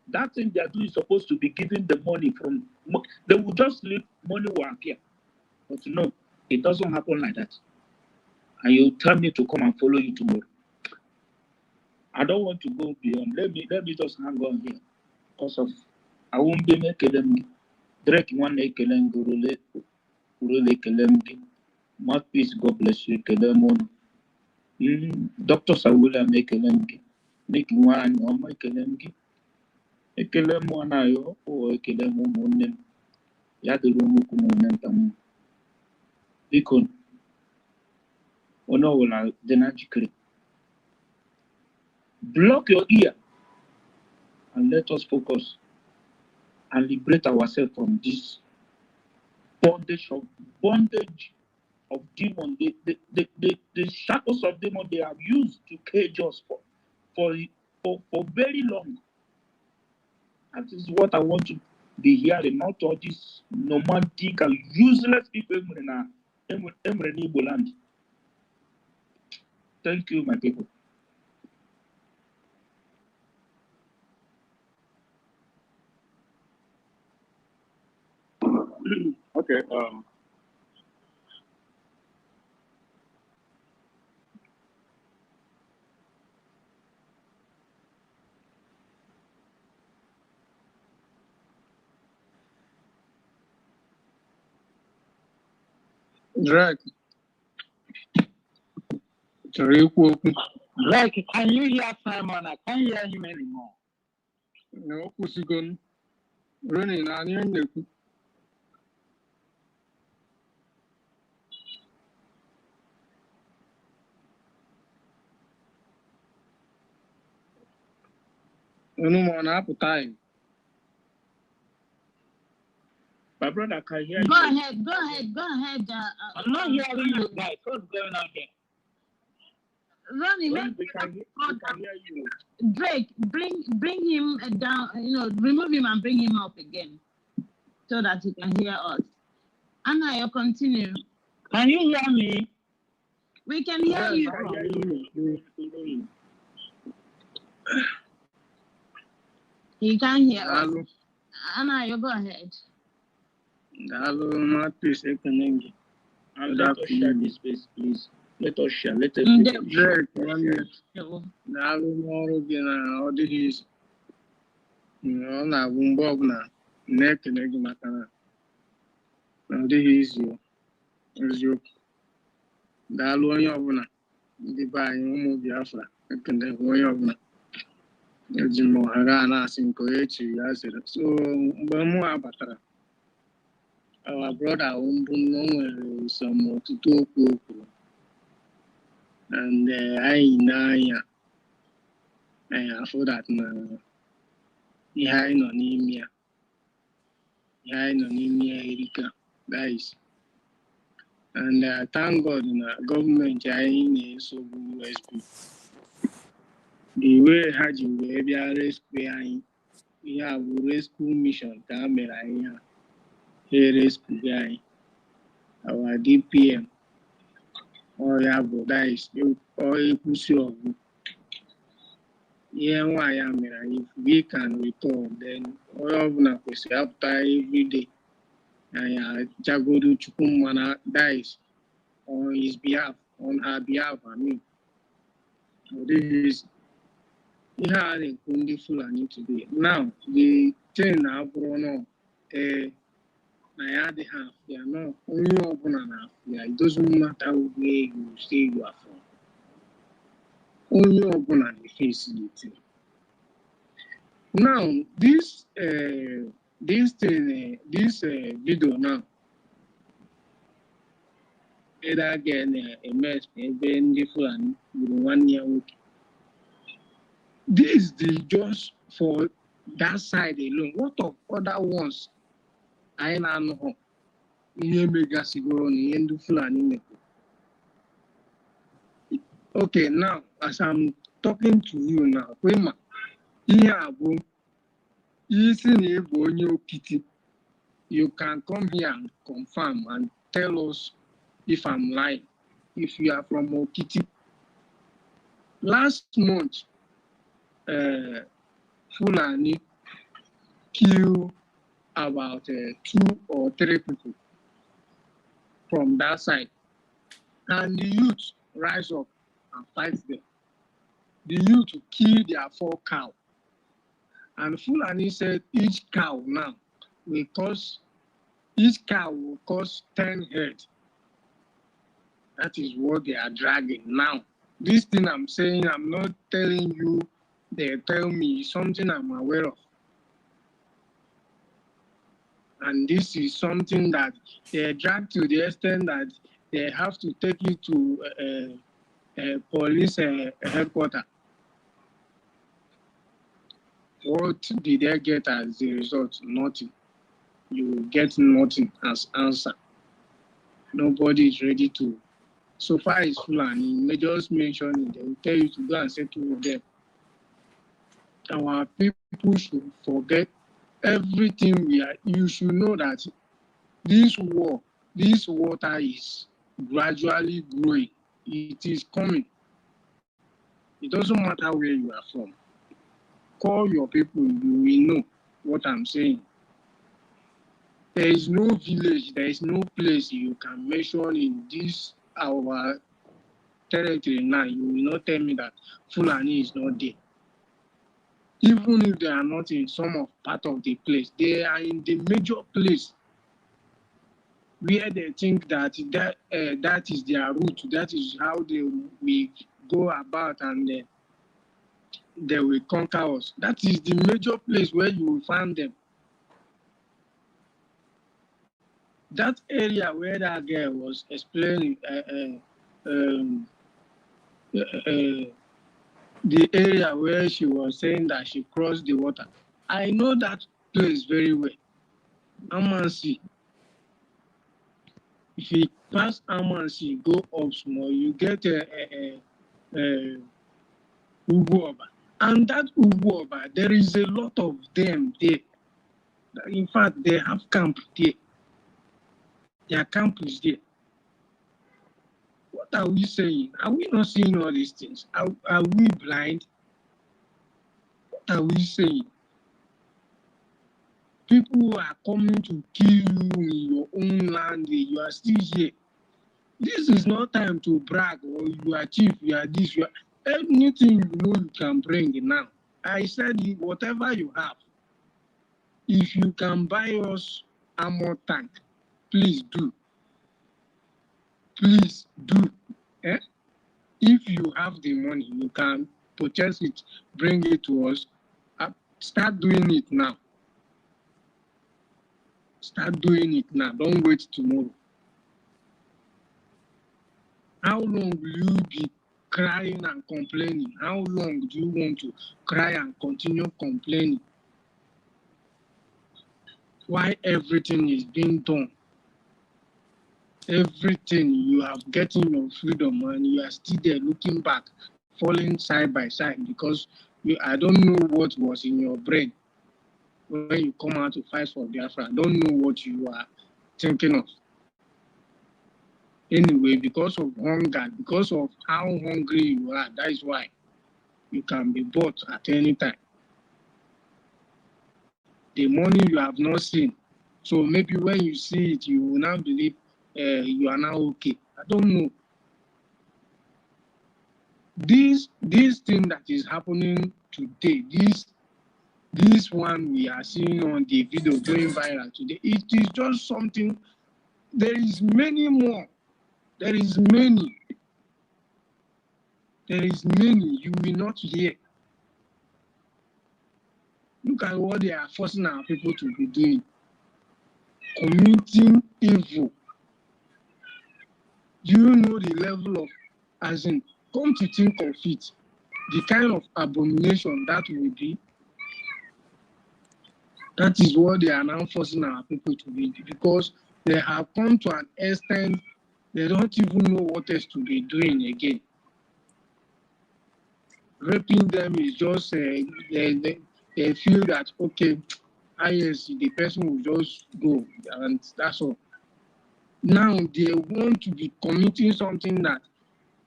that thing they are doing is supposed to be giving the money from. They will just leave money will appear, but no, it doesn't happen like that. And you tell me to come and follow you tomorrow. I don't want to go beyond. Let me just hang on here. Because of I won't be making them Drake one ekelem gurule kelem. Mouthpiece, God bless you, kelem. Doctor Sawula make kelem. Make one on my kelem. Ekelem one ayo or ekelem monem. Yadulu mukumonem. Bikon. Ono will denajikri. Block your ear and let us focus and liberate ourselves from this bondage of demon. The shackles of demon they have used to cage us for very long. That is what I want to be hearing, not all these nomadic and useless people in our land. Thank you, my people. Okay. Drake. Drake, can you hear Simon? I can't hear him anymore. no, Kusigon. Running on your neck. No more appetite. My brother can hear Go you. ahead. I'm not hearing you guys. What's going on there? Ronnie, We can hear you. Drake, bring him down, remove him and bring him up again so that he can hear us. Anna, you continue. Can you hear me? We can hear you. Can hear you. He can hear us. Hello. Anna, you go ahead. Hello, Mouthpiece, economic. And let us share this space, please. Let us share. Let us Drake, one minute. Hello, more again. All this. No, na bumbog na. Neck and egg matana. Now, this is your. Daalụ onye ọbụla ndị be anyị ụmụ Biafra ekele onye ọbụla eji m ohere a na-asị nke onye chiri ya sịrị so mgbe mụ a batara our brother mbụ na o nwere some ọtụtụ okwu o kwuru and anyị n'anya anyị afụ that na ihe anyị nọ n'ime ya erika guys. And thank God na government anyị na-esogbu Usbg. The way ha ji wee bịa rescue anyị, ihe a bụ rescue mission ka ha mere anyị ha. Ha rescue anyị. Our DPM. Ọ ya bụ that is ọ ekwusi ọgụ. Yeah, why I mean, if we can recall, then all of na kwesịrị apụta every day. And Jagodu Chukwumana dies on his behalf, on her behalf. I mean, so this is how they Kundi Fulani today. Now, the thing now, Bruno, I had the half, yeah, no, only open and half, yeah, it doesn't matter where you say you are from. Only open and the face it. Now, this thing, this video now, it again a mess, even the Fulani, 1 year old. This is the just for that side alone. What of other ones? I don't know. Okay, now as I'm talking to you now, you can come here and confirm and tell us if I'm lying. If you are from Okiti, last month, Fulani killed about 2 or 3 people from that side, and the youth rise up and fight them. The youth kill their 4 cows, and Fulani said each cow now will cost, each cow will cost 10 head. That is what they are dragging now. This thing I'm saying, I'm not telling you, they tell me something I'm aware of. And this is something that they drag to the extent that they have to take you to police headquarters. What did they get as a result? Nothing. You get nothing as answer. Nobody is ready to. So far as Fulani, they just mention it. They will tell you to go and settle with them. Our people should forget everything we are. You should know that this water is gradually growing. It is coming. It doesn't matter where you are from. Call your people, you will know what I'm saying. There is no village, there is no place you can mention in this our territory now. You will not tell me that Fulani is not there. Even if they are not in some of part of the place, they are in the major place where they think that that is their route, that is how they will go about, and they will conquer us. That is the major place where you will find them. That area where that girl was explaining, the area where she was saying that she crossed the water, I know that place very well. Amansi. If you pass Amansi, go up small, you get Uguoba. And that Uguoba, there is a lot of them there. In fact, they have camp there. Their camp is there. What are we saying? Are we not seeing all these things? Are we blind? What are we saying? People are coming to kill you in your own land. You are still here. This is not time to brag, or you are chief, you are this, you are anything you know you can bring now. I said whatever you have. If you can buy us armor tank, please do. Please do. Eh? If you have the money, you can purchase it, bring it to us. Start doing it now. Start doing it now. Don't wait tomorrow. How long will you be crying and complaining? How long do you want to cry and continue complaining? Why everything is being done? Everything, you have getting your freedom and you are still there looking back, falling side by side because I don't know what was in your brain when you come out to fight for Biafra. I don't know what you are thinking of. Anyway, because of hunger, because of how hungry you are, that is why. you can be bought at any time. The money you have not seen. So maybe when you see it, you will now believe you are now okay. I don't know. This thing that is happening today, this one we are seeing on the video going viral today, it is just something. There is many more. There is many. There is many you will not hear. Look at what they are forcing our people to be doing. Committing evil. Do you know the level of, as in, come to think of it, the kind of abomination that will be? That is what they are now forcing our people to be, because they have come to an extent they don't even know what else to be doing again. Raping them is just, they feel that, okay, yes, the person will just go, and that's all. Now they want to be committing something that,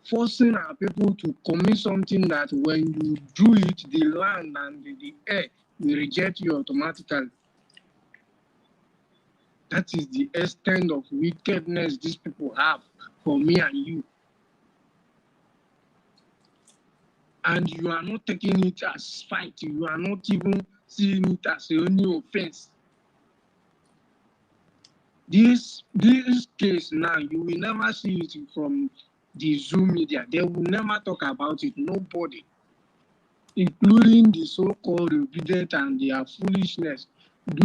forcing our people to commit something that when you do it, the land and the air will reject you automatically. That is the extent of wickedness these people have for me and you. And you are not taking it as fight. You are not even seeing it as a new offense. This case now, you will never see it from the Zoom media. They will never talk about it. Nobody, including the so-called obedient and their foolishness.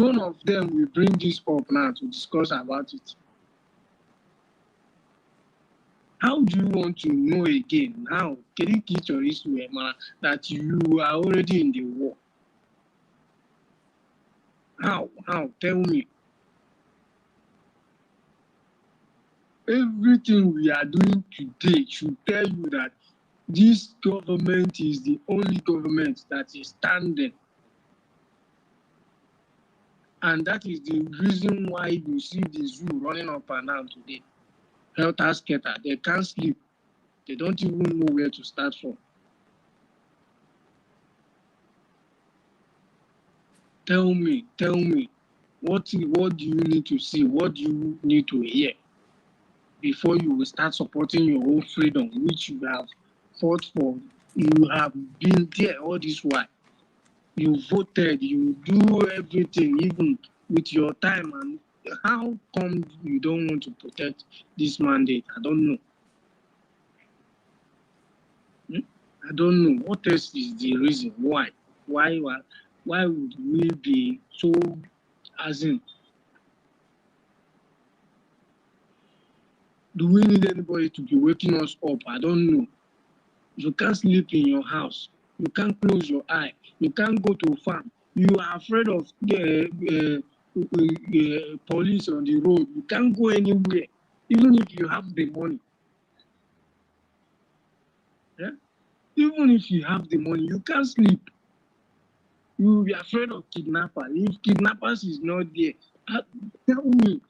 None of them will bring this up now to discuss about it. How do you want to know again? How can you get your issue, that you are already in the war? How? Tell me. Everything we are doing today should tell you that this government is the only government that is standing. And that is the reason why you see the zoo running up and down today. Helter skelter, they can't sleep. They don't even know where to start from. Tell me, what do you need to see? What do you need to hear before you will start supporting your own freedom, which you have fought for? You have been there all this while. You voted, you do everything, even with your time. And how come you don't want to protect this mandate? I don't know. I don't know. What else is the reason? Why? Why would we be so, as in, do we need anybody to be waking us up? I don't know. You can't sleep in your house. You can't close your eye. You can't go to a farm. You are afraid of police on the road. You can't go anywhere, even if you have the money. Yeah? Even if you have the money, you can't sleep. You will be afraid of kidnappers. If kidnappers is not there, tell me.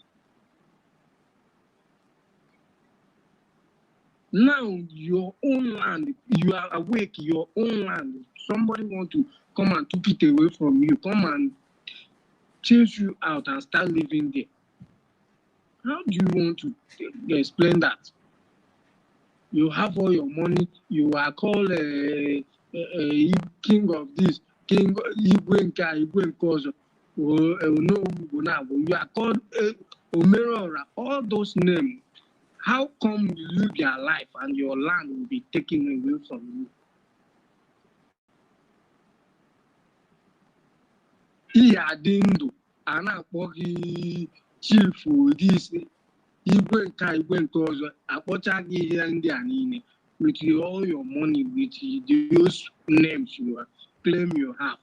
Now your own land, you are awake, your own land. Somebody want to come and take it away from you, come and chase you out and start living there. How do you want to explain that? You have all your money, you are called king of this, king Igwe, you are called Omerora, all those names. How come you be alive and your land will be taken away from you? Ihe adị ndụ, a na-akpọ gị chief this igwe nke ọzọ, akpọcha gị ihe ndị a niile with all your money, with those names you claim you have,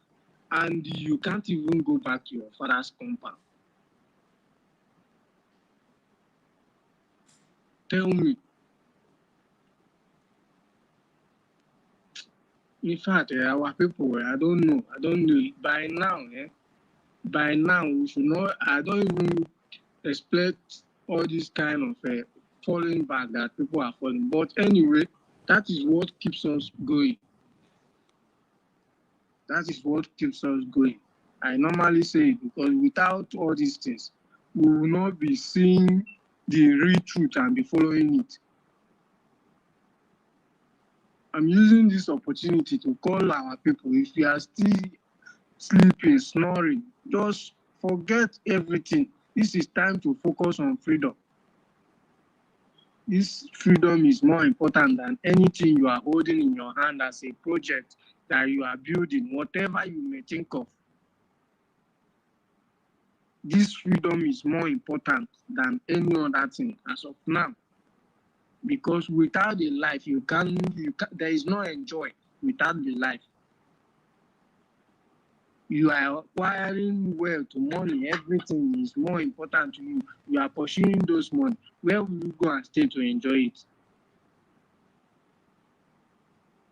and you can't even go back to your father's compound. Tell me. In fact, our people, I don't know. By now, we should not. I don't even expect all this kind of falling back that people are falling. But anyway, that is what keeps us going. That is what keeps us going. I normally say it because without all these things, we will not be seeing the real truth and be following it. I'm using this opportunity to call our people. If you are still sleeping, snoring, just forget everything. This is time to focus on freedom. This freedom is more important than anything you are holding in your hand as a project that you are building, whatever you may think of. This freedom is more important than any other thing as of now. Because without the life, there is no enjoy without the life. You are acquiring wealth, money, everything is more important to you. You are pursuing those money. Where will you go and stay to enjoy it?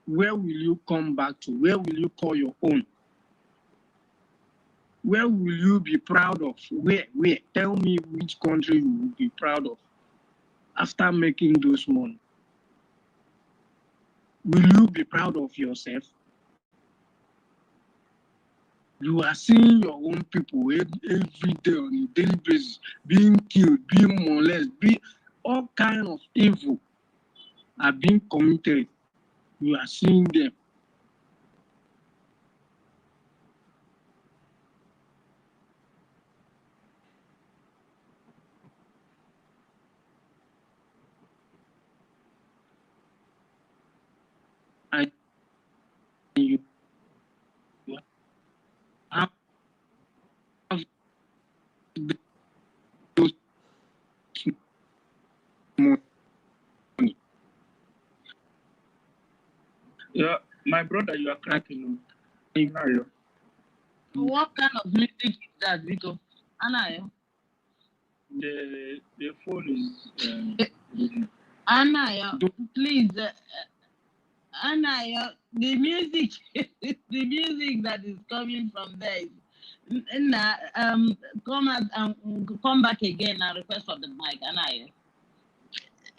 Where will you come back to? Where will you call your own? Where will you be proud of? Where? Tell me which country you will be proud of after making those money. Will you be proud of yourself? You are seeing your own people every day on a daily basis being killed, being molested, all kinds of evil are being committed. You are seeing them. And you have those money. Yeah, my brother, you are cracking. What kind of music is that, Vito? Anayo? The phone is. Anayo, please. Anayo, the music, the music that is coming from there. Come out and come back again and request for the mic, Anayo.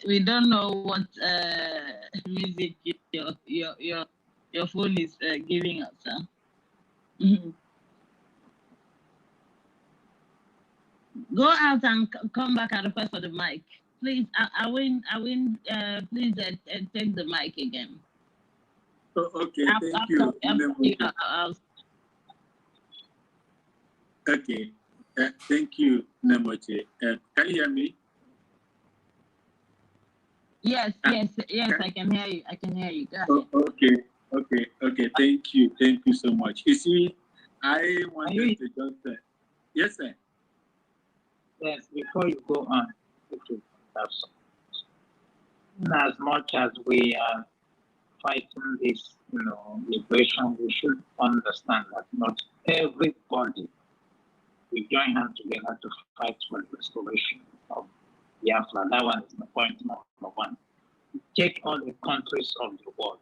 We don't know what music your phone is giving us. Huh? Go out and come back and request for the mic, please. I win. Please take the mic again. Oh, okay, thank you. Okay, thank you, Nemoche. Can you hear me? Yes, I can hear you. I can hear you. Go ahead. Okay. Thank you so much. You see, I wanted to just yes, sir. Yes, before you go on, as much as we are fighting this, liberation, we should understand that not everybody will join hands together to fight for the restoration of Biafra. That one is the point number one. Take all the countries of the world,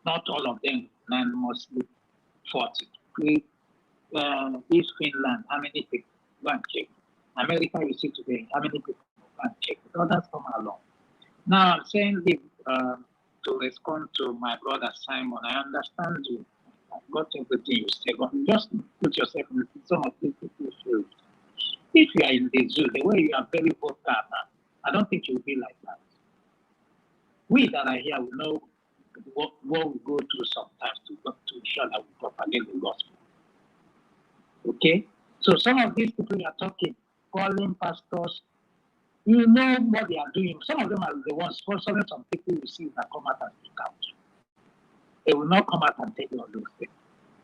not all of them unanimously fought it. If Finland, how many people? Go and check. America, you see today, how many people? Go and check. Others come along. Now, I'm saying to respond to my brother Simon, I understand you. I got everything you say, but just put yourself in some of these people's shoes. If you are in the zoo, the way you are very vocal now, I don't think you'll be like that. We that are here, we know what we go through sometimes to ensure that we propagate the gospel. Okay? So some of these people you are talking, calling pastors, you know what they are doing. Some of them are the ones sponsoring some people you see that come out and speak out. They will not come out and tell you all those things.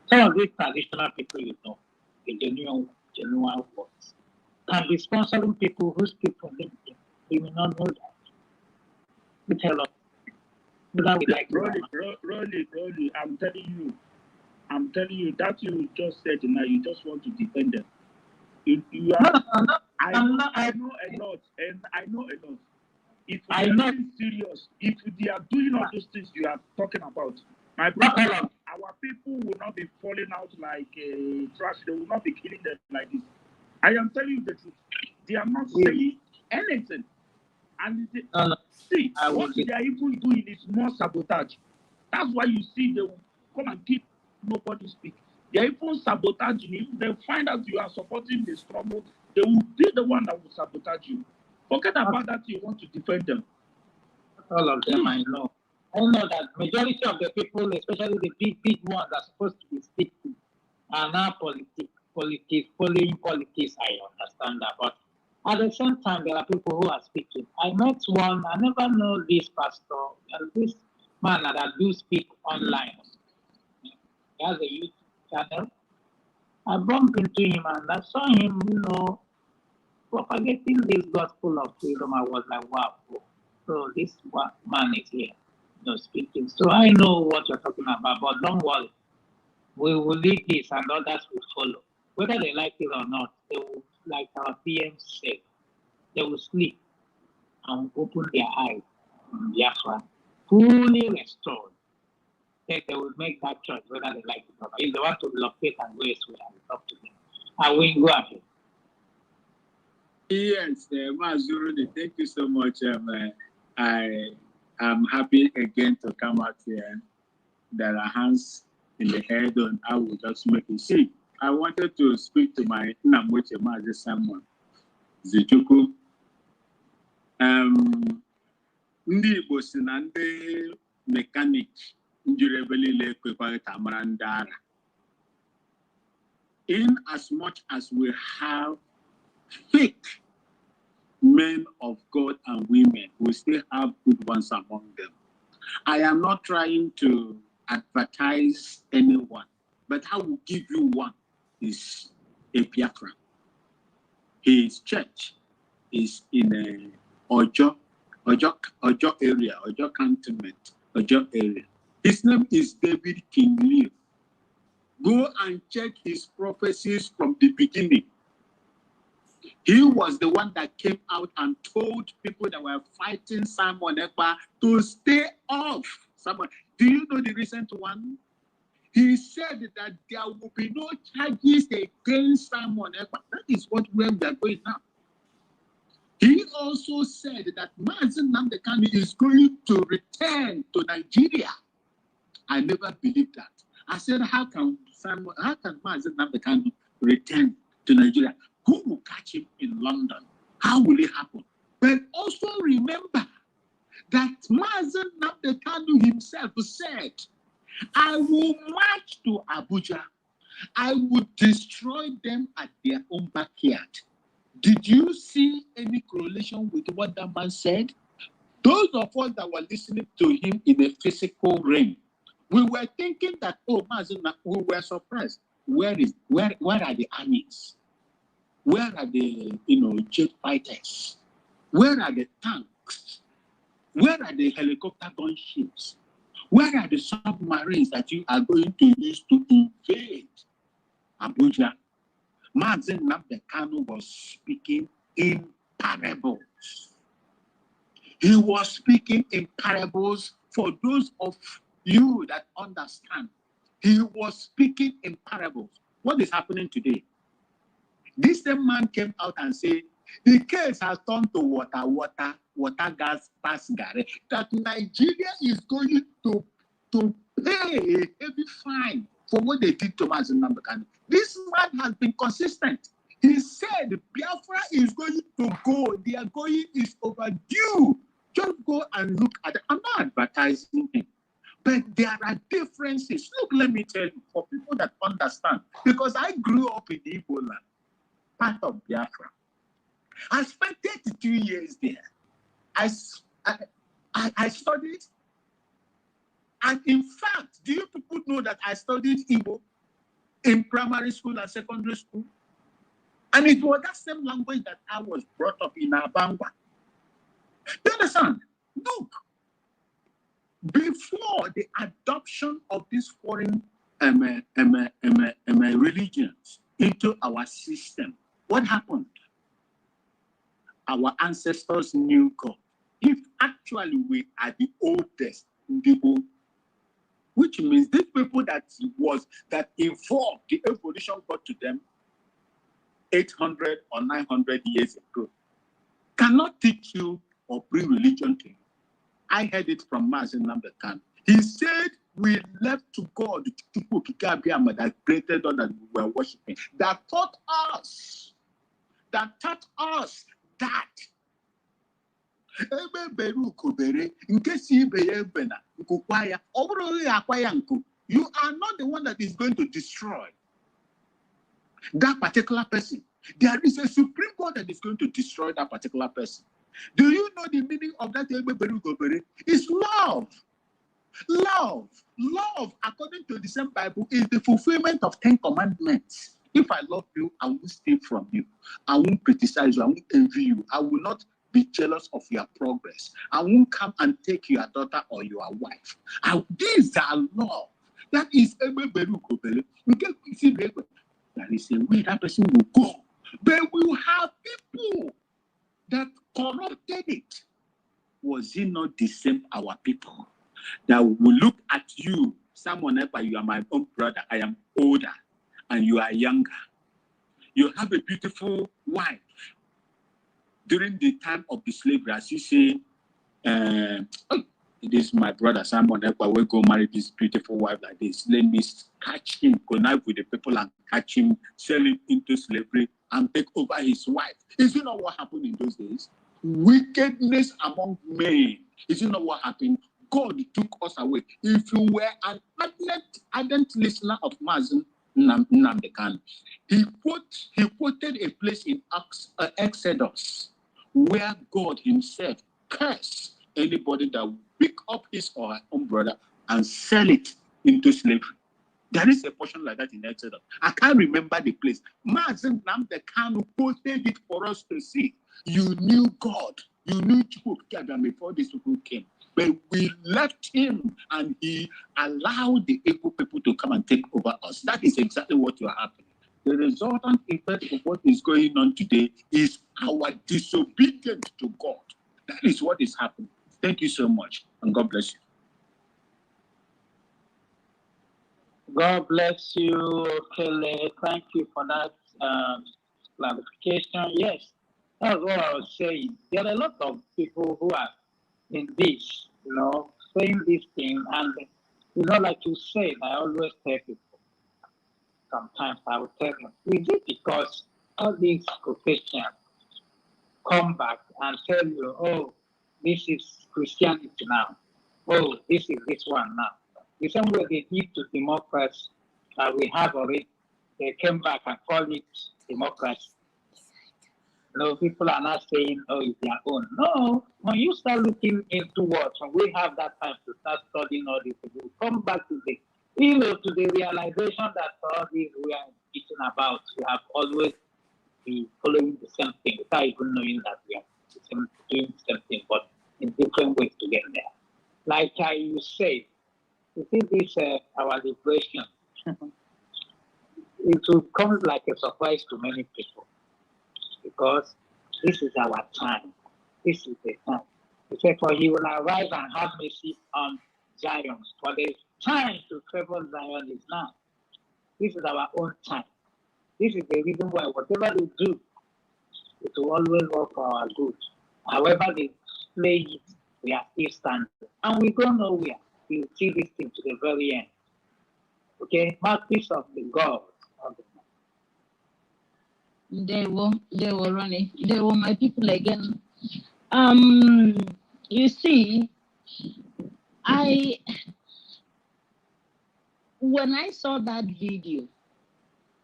Some of these traditional people you know, the genuine ones, can be sponsoring people who speak for them. They may not know that. We tell us. Rolly, I'm telling you that you just said now, you just want to defend them. You are, I know a lot. If they are serious, if they are doing all those things you are talking about, my brother, our people will not be falling out like trash. They will not be killing them like this. I am telling you the truth. They are not saying anything. And see, what they are even doing is more sabotage. That's why you see they will come and keep nobody speak. They're even sabotaging you. They find out you are supporting the struggle. They will be the one that will sabotage you. Forget about that. You want to defend them. All of them, I know. I know that majority of the people, especially the big ones, are supposed to be speaking, are now following politics. I understand that, but at the same time, there are people who are speaking. I met one. I never know this pastor, this man that do speak online. He has a YouTube channel. I bumped into him and I saw him, propagating this gospel of freedom. I was like, wow. So this man is here, speaking. So I know what you're talking about, but don't worry. We will leave this and others will follow. Whether they like it or not, they will, like our PM said, they will sleep and open their eyes in Biafra, fully restored. Then they will make that choice whether they like it or not. If they want to locate and go elsewhere, I will talk to them. I will go ahead. Yes, Mazuruni, thank you so much. I am happy again to come out here. There are hands in the head, and I will just make it see. I wanted to speak to my Namoche Mazi Samuel Zichuku. Ndị Igbo si na ndị mekanik njiri ebe niile ekwekwaghị ka mara ndị ara. In as much as we have fake men of God and women, we still have good ones among them. I am not trying to advertise anyone, but I will give you one. Is a Biafran. His church is in a Ojo area, Ojo cantonment, Ojo area. His name is David King Lee. Go and check his prophecies from the beginning. He was the one that came out and told people that were fighting Simon Ekpa to stay off. Do you know the recent one? He said that there will be no charges against Simon Ekpa. That is where we are going now. He also said that Mazen Namdekanu is going to return to Nigeria. I never believed that. I said, how can Mazen Namdekanu return to Nigeria? Who will catch him in London? How will it happen? But also remember that Mazen Namdekanu himself said, I will march to Abuja. I will destroy them at their own backyard. Did you see any correlation with what that man said? Those of us that were listening to him in a physical realm, we were thinking that, Mazen, we were surprised. Where are the armies? Where are the jet fighters? Where are the tanks? Where are the helicopter gunships? Where are the submarines that you are going to use to invade Abuja? Mazen Namdekanu was speaking in parables. He was speaking in parables for those of you that understand. He was speaking in parables. What is happening today? This same man came out and said, the case has turned to water, gas, pass, gare, that Nigeria is going to pay a heavy fine for what they did to Mazen Namdekanu. This man has been consistent. He said Biafra is going to go. Their going is overdue. Just go and look at it. I'm not advertising him, but there are differences. Look, let me tell you, for people that understand, because I grew up in Igbo land, part of Biafra. I spent 32 years there. I studied. And in fact, do you people know that I studied Igbo in primary school and secondary school? And it was that same language that I was brought up in Abangwa. Do you understand? Look, before the adoption of these foreign religions into our system, what happened? Our ancestors knew God. If actually we are the oldest people, which means these people that evolved, the evolution got to them 800 or 900 years ago, cannot teach you or bring religion to you. I heard it from Mazen Namdekanu. He said we left to God, that created us, that we were worshiping, that taught us that you are not the one that is going to destroy that particular person. There is a supreme God that is going to destroy that particular person. Do you know the meaning of that? It's love. Love, according to the same Bible, is the fulfillment of 10 commandments. If I love you, I won't steal from you. I won't criticize you. I won't envy you. I will not be jealous of your progress. I won't come and take your daughter or your wife. These are love. That is that is a way that person will go. But we will have people that corrupted it. Was it not the same our people that will look at you, someone else, you are my own brother, I am older, and you are younger. You have a beautiful wife. During the time of the slavery, as you say, this is my brother, someone else, I will go marry this beautiful wife like this. Let me catch him, connive with the people and catch him, sell him into slavery, and take over his wife. Is it not what happened in those days? Wickedness among men. Is it not what happened? God took us away. If you were an ardent listener of Mazen Nnamdi, he quoted a place in Exodus where God himself cursed anybody that will pick up his or her own brother and sell it into slavery. There is a portion like that in Exodus. I can't remember the place. Mazen Nnamdi quoted it for us to see. You knew God. You knew Chukwuka before these people came. But we left him and he allowed the evil people to come and take over us. That is exactly what will happen. The resultant effect of what is going on today is our disobedience to God. That is what is happening. Thank you so much, and God bless you. God bless you, Kelly. Thank you for that clarification. Yes, that's what I was saying. There are a lot of people who are in this, saying this thing. And, like you said, I always tell people, sometimes I will tell them, is it because all these professions come back and tell you, oh, this is Christianity now. Oh, this is this one now. The same way they did to democracy, we have already, they came back and called it democracy. People are not saying, oh, it's their own. No, when you start looking into what, when we have that time to start studying all this, we come back to the, to the realization that all these we are teaching about, we have always been following the same thing without even knowing that we are doing the same thing, but in different ways to get there. Like you say, you see this, our liberation, it will come like a surprise to many people. Because this is our time. This is the time. He said, for he will arise and have mercy on Zion. For the time to favor Zion is now. This is our own time. This is the reason why whatever we do, it will always work for our good. However they play it, we are still standing. And we go nowhere. We will see this thing to the very end. Okay? Mouthpiece of the God of the They were running. They were my people again. You see, when I saw that video,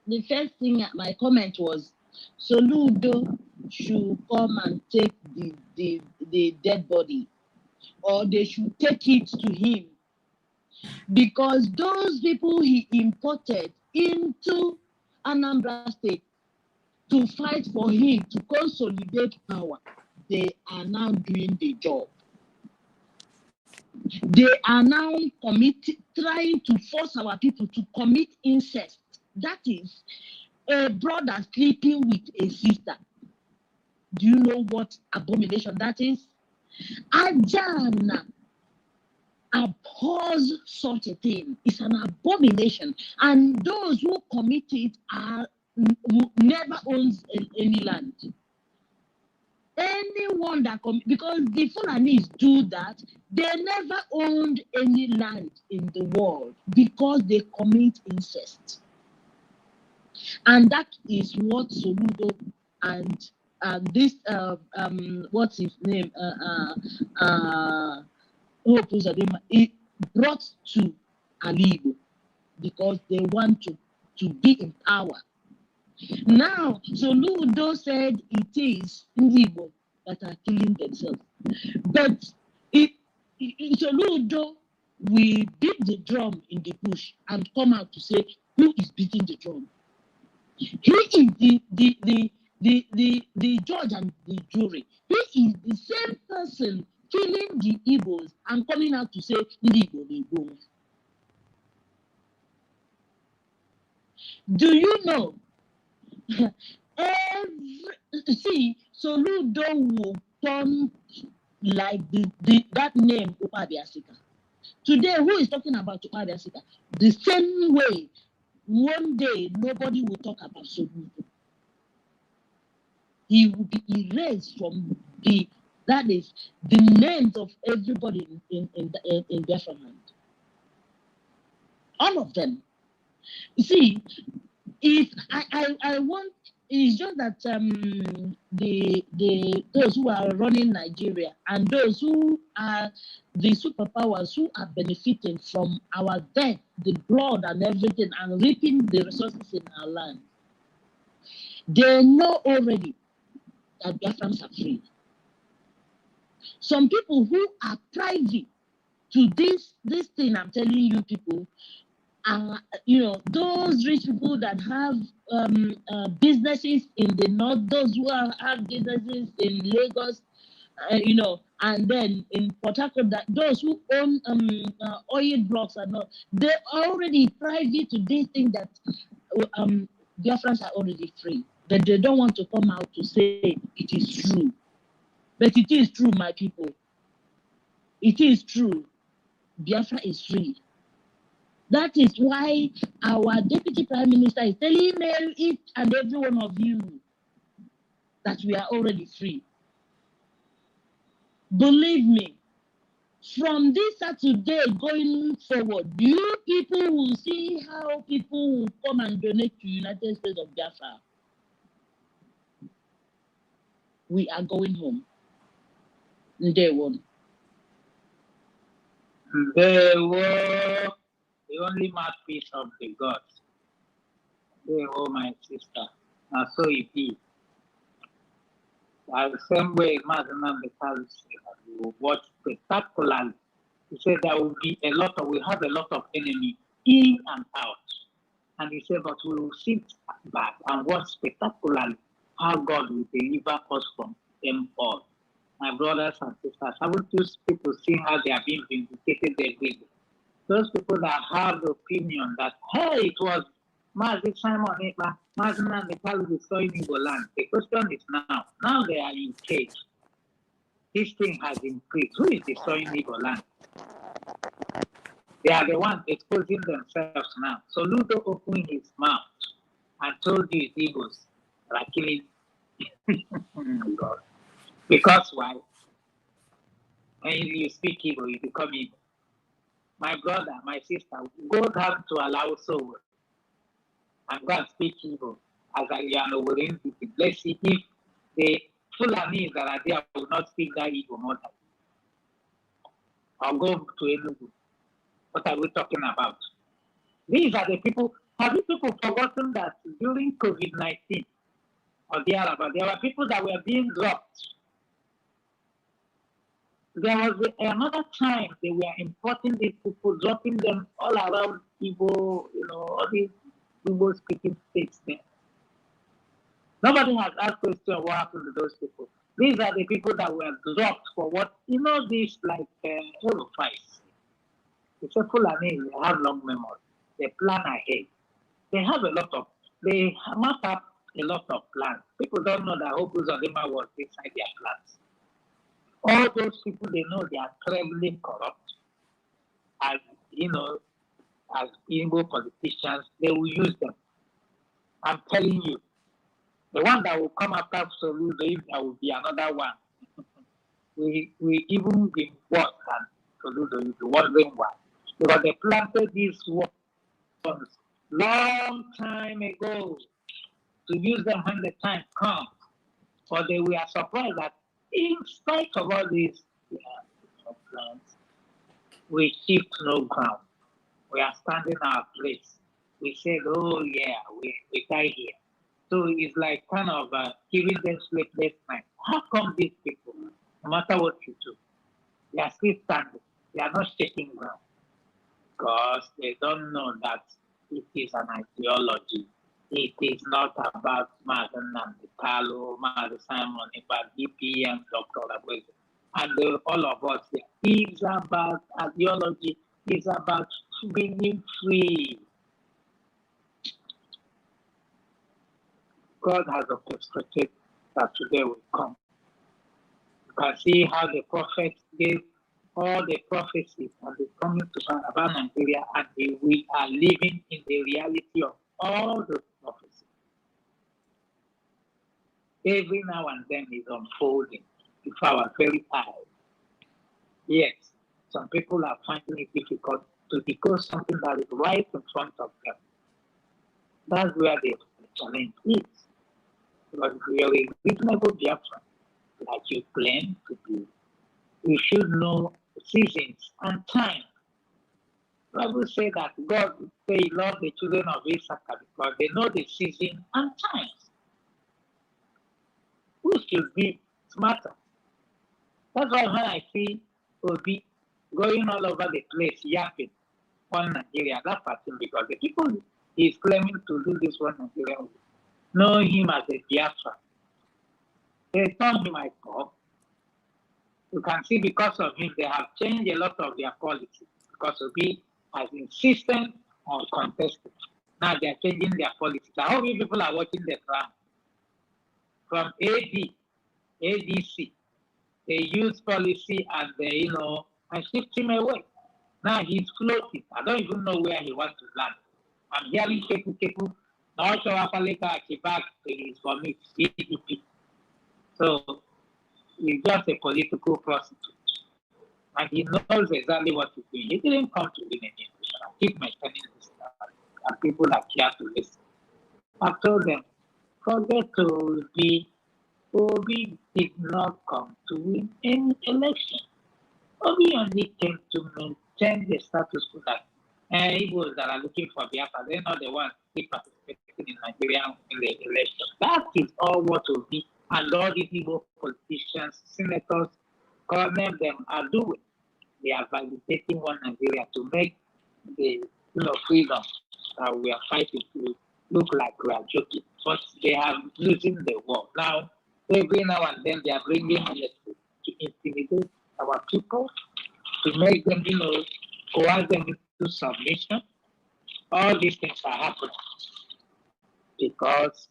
the first thing my comment was, Soludo should come and take the dead body, or they should take it to him, because those people he imported into Anambra State to fight for him to consolidate power, they are now doing the job. They are now trying to force our people to commit incest. That is a brother sleeping with a sister. Do you know what abomination that is? Ajana abhors such a thing. It's an abomination. And those who commit it are never owns any land. anyone that come, because the Fulanis do that, they never owned any land in the world because they commit incest. And that is what Soludo and this what's his name? It brought to Alibo because they want to be in power. Now, Soludo said it is Igbo that are killing themselves. But Soludo will beat the drum in the bush and come out to say who is beating the drum. He is the judge and the jury. He is the same person killing the Igbos and coming out to say Igbo. Do you know? Soludo will turn like that name Upabiasika. Today, who is talking about Upabiasika? The same way, one day nobody will talk about Soludo. He will be erased from that is the names of everybody in Biafra land. All of them. You see, if I want, it's just that those who are running Nigeria and those who are the superpowers who are benefiting from our death, the blood and everything, and reaping the resources in our land, they know already that Biafrans are free. Some people who are privy to this thing I'm telling you people, those rich people that have businesses in the north, those who have businesses in Lagos, and then in Port Harcourt, that those who own oil blocks and all, they're already privy to this thing that Biafrans are already free. But they don't want to come out to say it is true. But it is true, my people. It is true. Biafra is free. That is why our Deputy Prime Minister is telling each and every one of you that we are already free. Believe me, from this Saturday going forward, you people will see how people will come and donate to United States of Biafra. We are going home. Day one. They were the only mouthpiece of the gods. They were my sister. And so it is. The same way Mazaman the Palace said, we will watch spectacularly. He said there will be we have a lot of enemy in and out. And he said, but we will sit back and watch spectacularly how God will deliver us from them all. My brothers and sisters, haven't those people seen how they are being vindicated every day? Those people that have the opinion that, hey, it was Mazi Simon Ekpa, Maziman the Palace destroying Igbo land. The question is now they are in cage. This thing has increased. Who is destroying Igbo land? They are the ones exposing themselves now. So Ludo opened his mouth and told these Igbos that are killing God. Because why? When you speak Igbo, you become Igbo. My brother, my sister, go down to allow soul and go and speak Igbo as I am within the let's see if the Fulanis that are there will not speak that Igbo mother. I'll go to Enugu. What are we talking about? These are the people. Have you people forgotten that during COVID-19 or thereabout, there were people that were being dropped? There was another time they were importing these people, dropping them all around Igbo, all these Igbo speaking states there. Nobody has asked question what happened to those people. These are the people that were dropped for what, this like Eurofights. It's a Fulani, they have long memory. They plan ahead. They have they map up a lot of plans. People don't know that Hopu Zodima was inside their plans. All those people, they know they are terribly corrupt. As, as Igbo politicians, they will use them. I'm telling you. The one that will come after Soludo, if there will be another one, we even be worse than Soludo. You'll be wondering why. Because they planted these weapons long time ago to use them when the time comes. But they were surprised that in spite of all these plans, we keep no ground. We are standing our place. We said, oh yeah, we die here. So it's like kind of giving them sleepless night. How come these people, no matter what you do, they are still standing. They are not shaking ground. Because they don't know that it is an ideology. It is not about Martin and Carlo, Martin Simon, about DPM, Dr. Labweze, and all of us here. It's about ideology. It's about being free. God has orchestrated that today will come. You can see how the prophets gave all the prophecies and the coming to pass about Nigeria, and we are living in the reality of all the prophecies. Every now and then is unfolding before our very eyes. Yes, some people are finding it difficult to decode something that is right in front of them. That's where the challenge is. Because if you are a reasonable Biafran, like you claim to be, you should know seasons and time. Bible say that God say love the children of Issachar because they know the season and times. Who should be smarter? That's why when I see Obi going all over the place yapping on Nigeria, that's him because the people he's claiming to do this one Nigeria know him as a Biafra. They turn him like God. You can see because of him, they have changed a lot of their policies because Obi has insisted on contesting. Now they are changing their policies. I hope you people are watching the trial. From ADC, they use policy and they, and shift him away. Now he's floating. I don't even know where he wants to land. I'm hearing people now show up later back to his commit PDP. So he's just a political prostitute. And he knows exactly what he's doing. He didn't come to win any election. I keep mentioning this, and people are here to listen. I told them, forget to be, Obi did not come to win any election. Obi only came to maintain the status quo that Igbos that are looking for Biafra, they're not the ones who participating in Nigeria in the election. That is all what Obi and all these Igbo politicians, senators, name them are doing. They are validating one Nigeria to make the freedom that we are fighting to look like we are joking. But they are losing the war. Now, every now and then they are bringing it to intimidate our people, to make them, coerce them into submission. All these things are happening because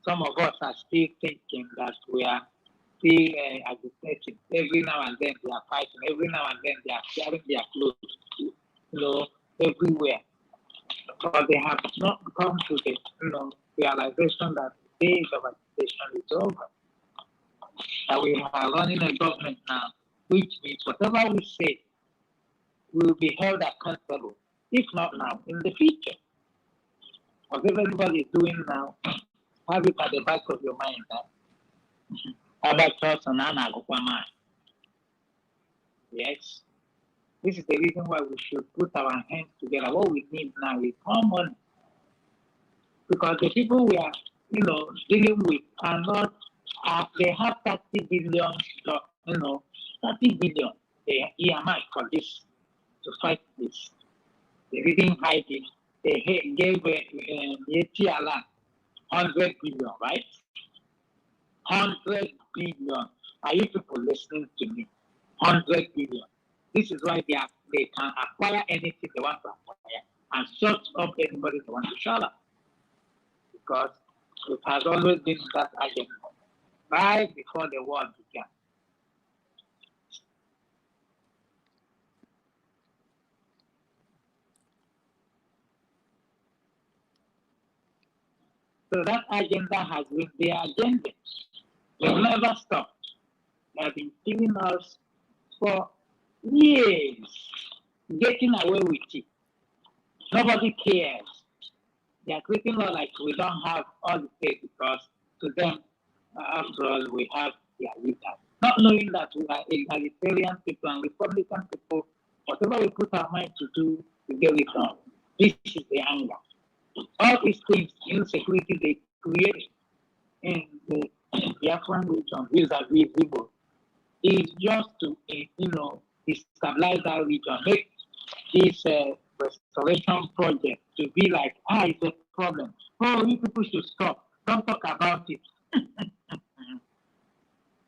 some of us are still thinking that we are still agitating. Every now and then they are fighting. Every now and then they are sharing their clothes, everywhere. But they have not come to the, realization that the days of agitation is over. That we are running a government now, which means whatever we say will be held accountable. If not now, in the future. Whatever everybody is doing now, have it at the back of your mind. Yes. This is the reason why we should put our hands together. What we need now is more money. Because the people we are, dealing with are not, they have 30 billion, 30 billion EMI for this, to fight this. They didn't hide it. They gave ATLan 100 billion, right? 100 billion. Are you people listening to me? 100 billion. This is why they can acquire anything they want to acquire and shut up anybody they want to shut up. Because it has always been that agenda right before the war began. So that agenda has been their agenda. They've never stopped. They have been killing us for years, getting away with it. Nobody cares. They are treating us like we don't have all the faith because to them, after all, we have their leaders. Not knowing that we are egalitarian people and Republican people, whatever we put our mind to do, we get it done. This is the anger. All these things, insecurity they create in the Biafran region vis-a-vis Igbo is just to, stabilize our region, make this restoration project to be like, it's a problem. Oh, you people should stop. Don't talk about it.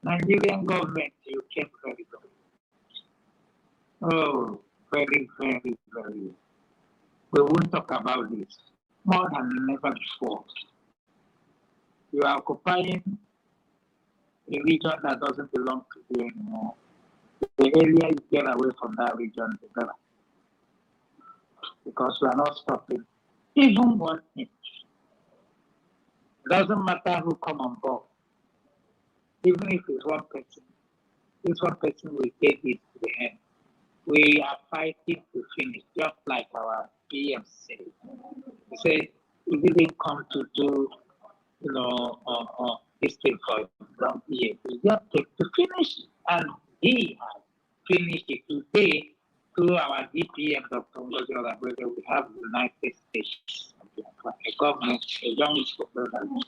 Nigerian government, you came very good. Oh, very, very, very. We won't talk about this more than ever before. You are occupying a region that doesn't belong to you anymore. The earlier you get away from that region, the better. Because we are not stopping even 1 inch. It doesn't matter who come on board. Even if it's one person, this one person will take it to the end. We are fighting to finish, just like our PM said. He said he didn't come to do, this thing for from here. He just came to finish it, and he has finished it today through our DPM, Dr. Ngozi Oladebe. We have the United States, a government, a young president.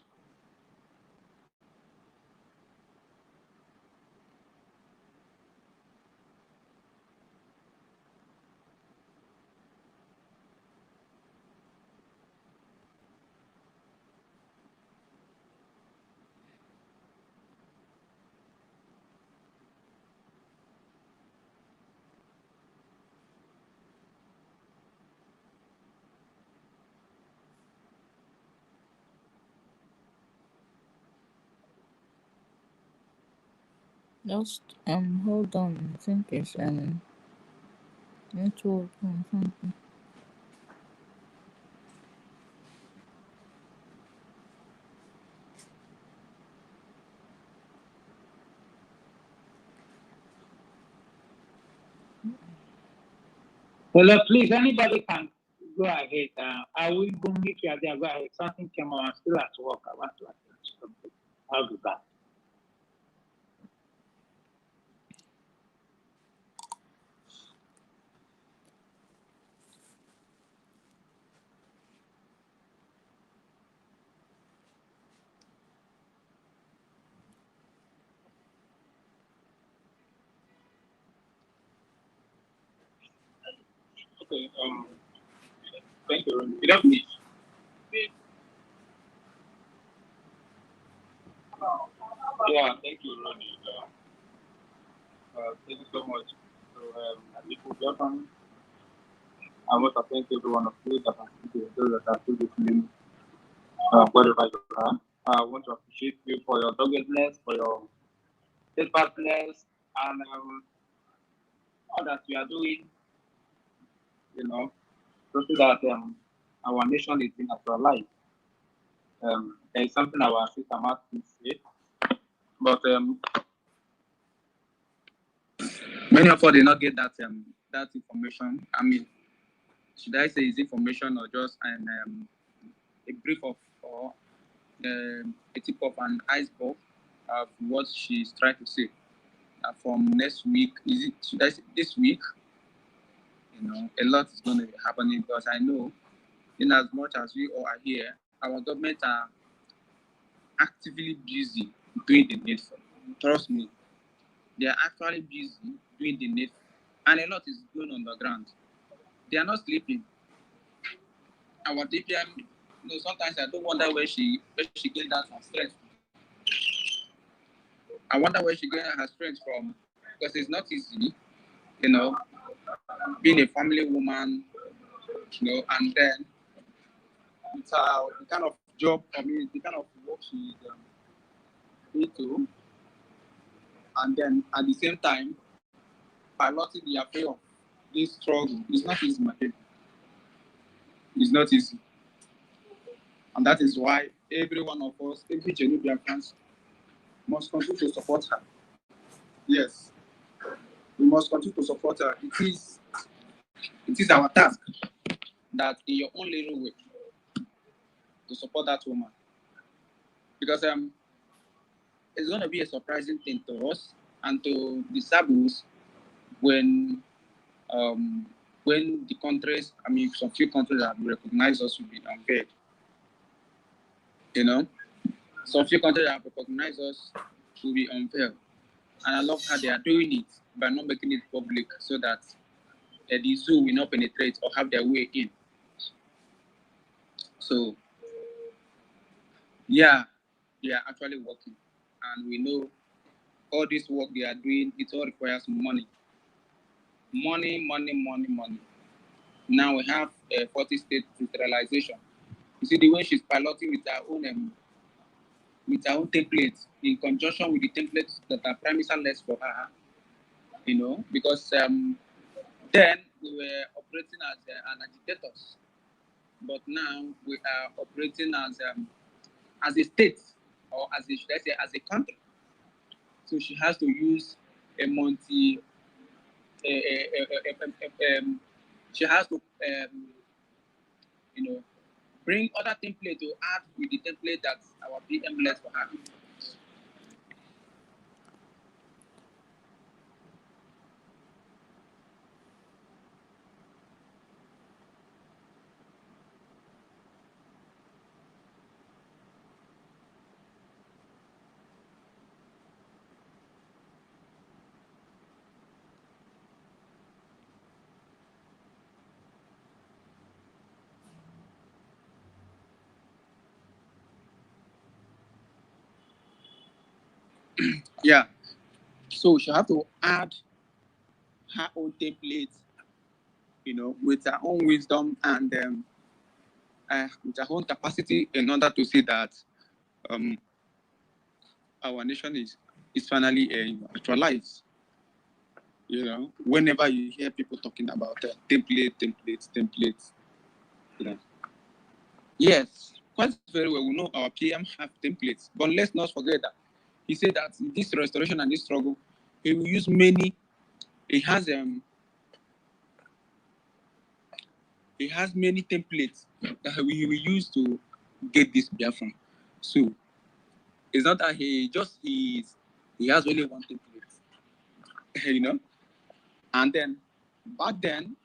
Just hold on. I think it's network or something. Well, please, anybody can go ahead. I will go if you are there. Go ahead. Something came on. I'm still at work. I want to attend to something. I'll be back. Okay. Thank you, Ronnie. Without me. Yeah, thank you, Ronnie. Thank you so much. So, people, welcome. I want to thank every one of you that are those that are still listening, wherever you are. I want to appreciate you for your doggedness, for your steadfastness, and all that you are doing, so that our nation is being actualized. There is something our sister Martin said, but many of us did not get that that information. I mean, should I say it's information or just a brief of or a tip of an iceberg of what she's trying to say? From next week, should I say this week? A lot is going to be happening because I know, in as much as we all are here, our government are actively busy doing the needful. Trust me, they are actually busy doing the needful, and a lot is going on the ground. They are not sleeping. Our DPM, sometimes I don't wonder where she get that her strength. I wonder where she get her strength from, because it's not easy, being a family woman, and then it's the kind of job, the kind of work she into, and then at the same time, piloting the affair of this struggle is not easy, my people. It's not easy. And that is why every one of us, every Genubian fans, must continue to support her. Yes, we must continue to support her. It is our task that in your own little way to support that woman, because it's going to be a surprising thing to us and to the Sabus um, when the countries, I mean, some few countries that recognize us will be unfair. You know, some few countries that recognize us will be unfair. And I love how they are doing it by not making it public so that the zoo will not penetrate or have their way in. So, yeah, they are actually working. And we know all this work they are doing, it all requires money. Money, money, money, money. Now we have 40 state centralization. You see the way she's piloting with her own templates in conjunction with the templates that are prime minister less for her, you know, because then we were operating as an agitators, but now we are operating as a state, or as a, should I say, as a country. So she has to use a multi, she has to, you know, bring other template to add with the template that our PM left for her. Yeah. So she have to add her own template, you know, with her own wisdom and with her own capacity in order to see that our nation is finally actualized. You know, whenever you hear people talking about templates, you know, yes, quite very well. We know our PM have templates, but let's not forget that he said that this restoration and this struggle, he will use many. He has many templates that we will use to get this Biafra. So it's not that he has only one template, you know. And then back then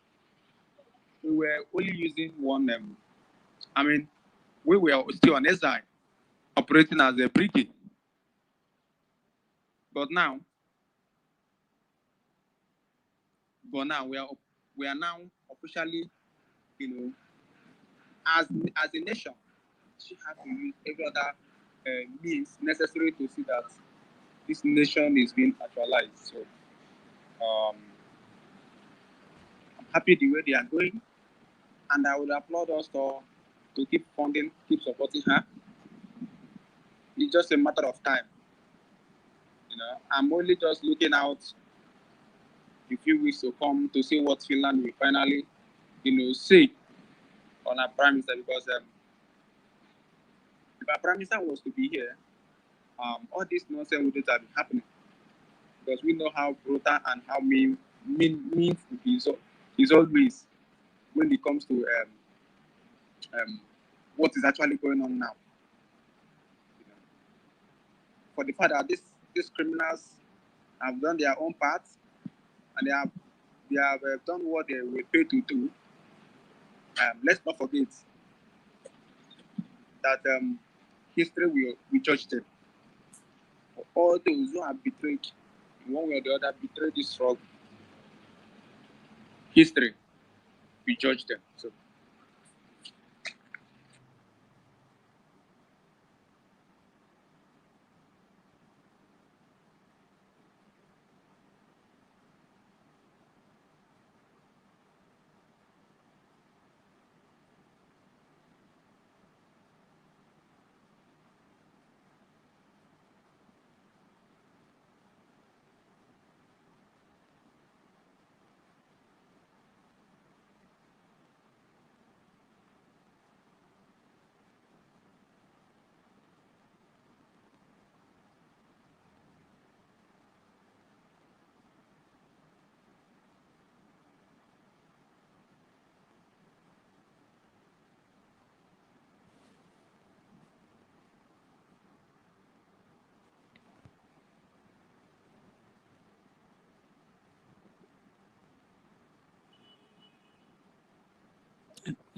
we were only using one. I mean, we were still on SI operating as a brigade, but now we are now officially, you know, as a nation, she has to use every other means necessary to see that this nation is being actualized. So um, I'm happy the way they are going, and I would applaud us to keep funding, keep supporting her. It's just a matter of time. You know, I'm only just looking out a few weeks to come to see what Finland will finally, you know, say on our prime minister, because if our prime minister was to be here, all this nonsense wouldn't have been happening, because we know how brutal and how mean is always when it comes to what is actually going on now. You know, for the fact that these criminals have done their own part and they have done what they were paid to do. Let's not forget that history will judge them for all those who have betrayed, in one way or the other, betrayed this struggle. History will judge them. So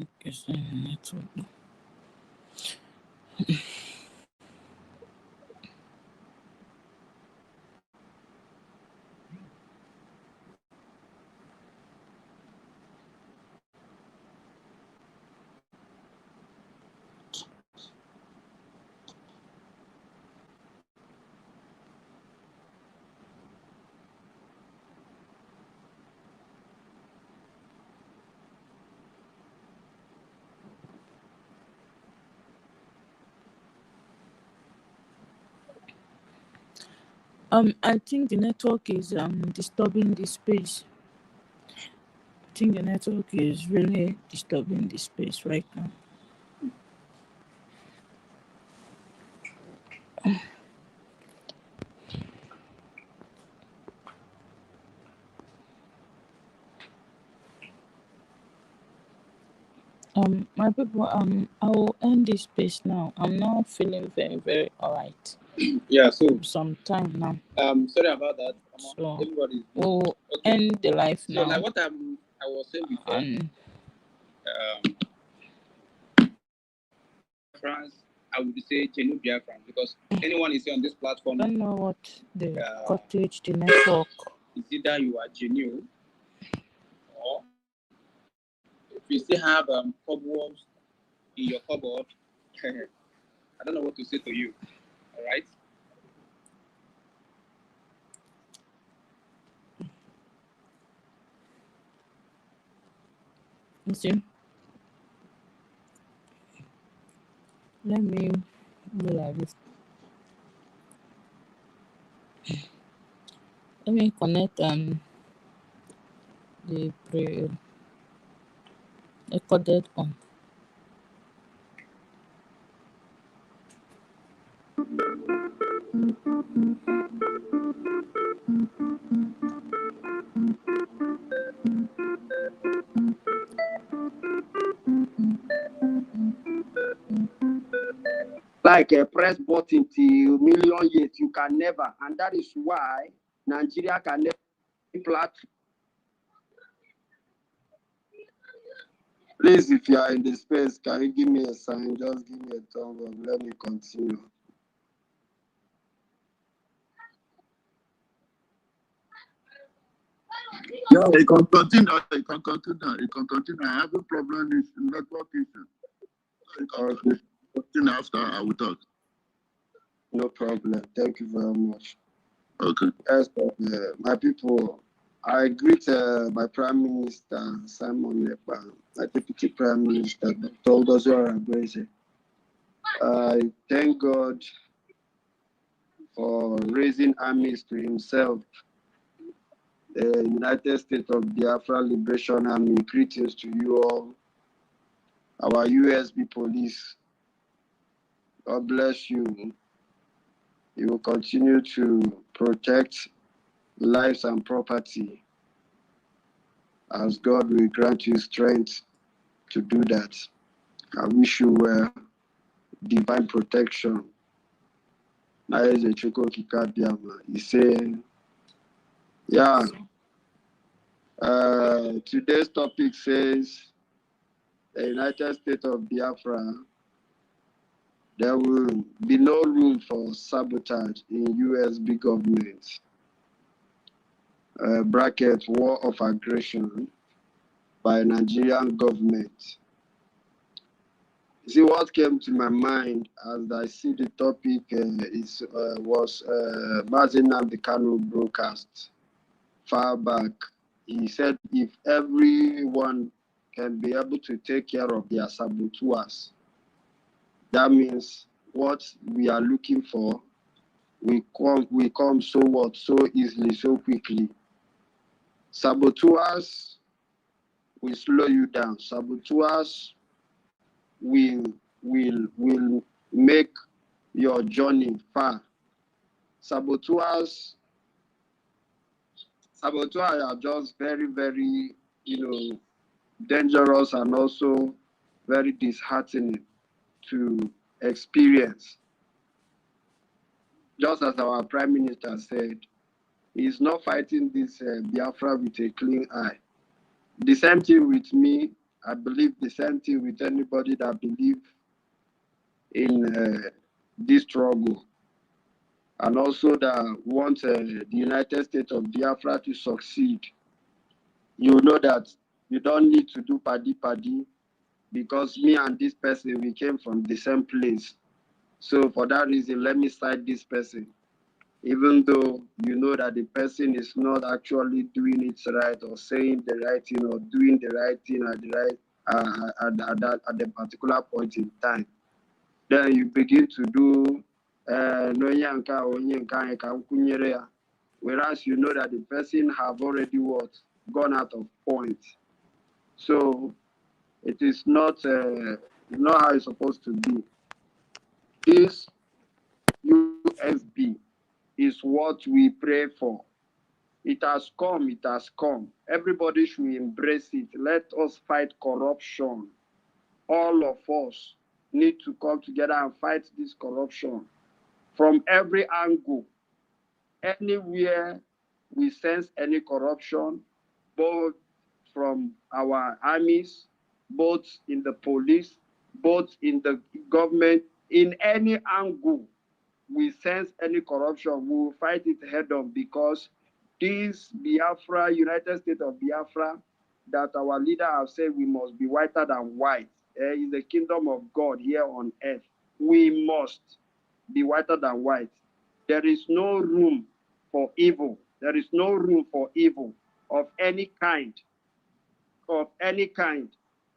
Okay, so network. I think the network is disturbing the space. I think the network is really disturbing the space right now. My people, I will end this space now. I'm now feeling very, very alright. Yeah, so Some time now. sorry about that. So Everybody. we'll Okay. end the live So now. like what I was saying before, And France, I would say genuine Biafran, because anyone is here on this I platform, don't know what the cottage, the network. is either you are genuine, or if you still have cobwebs in your cupboard, I don't know what to say to you. All right. You see, let me do like this. Let me connect the recorded on. Like a press button till million years, you can never, and that is why Nigeria can never platform. Please, if you are in the space, can you give me a sign? Just give me a thumbs up. Let me continue. Yeah, you can continue. You can continue. You can continue. I have a problem with network issue. You can continue after I will talk. No problem. Thank you very much. Okay. Yes, my people, I greet my Prime Minister Simon Lepa, my Deputy Prime Minister Dr. Odozora Agweze. I thank God for raising armies to himself. The United States of Biafra Liberation Army, greetings to you all. Our USB police, God bless you. You will continue to protect lives and property as God will grant you strength to do that. I wish you divine protection. He said, yeah. Today's topic says the United States of Biafra, there will be no room for sabotage in USB government. Bracket war of aggression by Nigerian government. See, what came to my mind as I see the topic was Mazi Nnamdi Kanu broadcast far back. He said if everyone can be able to take care of their saboteurs, that means what we are looking for we come so easily, so quickly. Saboteurs will slow you down. Saboteurs will make your journey far. Saboteurs are just very, very, dangerous and also very disheartening to experience. Just as our Prime Minister said, he's not fighting this Biafra with a clean eye. The same thing with me. I believe the same thing with anybody that believe in this struggle, and also that want the United States of Biafra to succeed. You know that you don't need to do paddy, because me and this person, we came from the same place. So for that reason, let me cite this person. Even though you know that the person is not actually doing it right, or saying the right thing, or doing the right thing at the right at the particular point in time, then you begin to do whereas you know that the person have already what gone out of point. So it is not how it's supposed to be. This USB is what we pray for. It has come, it has come. Everybody should embrace it. Let us fight corruption. All of us need to come together and fight this corruption from every angle. Anywhere we sense any corruption, both from our armies, both in the police, both in the government, in any angle we sense any corruption, we will fight it head on, because this Biafra, United States of Biafra, that our leader have said we must be whiter than white, is the kingdom of God here on earth. We must be whiter than white. There is no room for evil. There is no room for evil of any kind,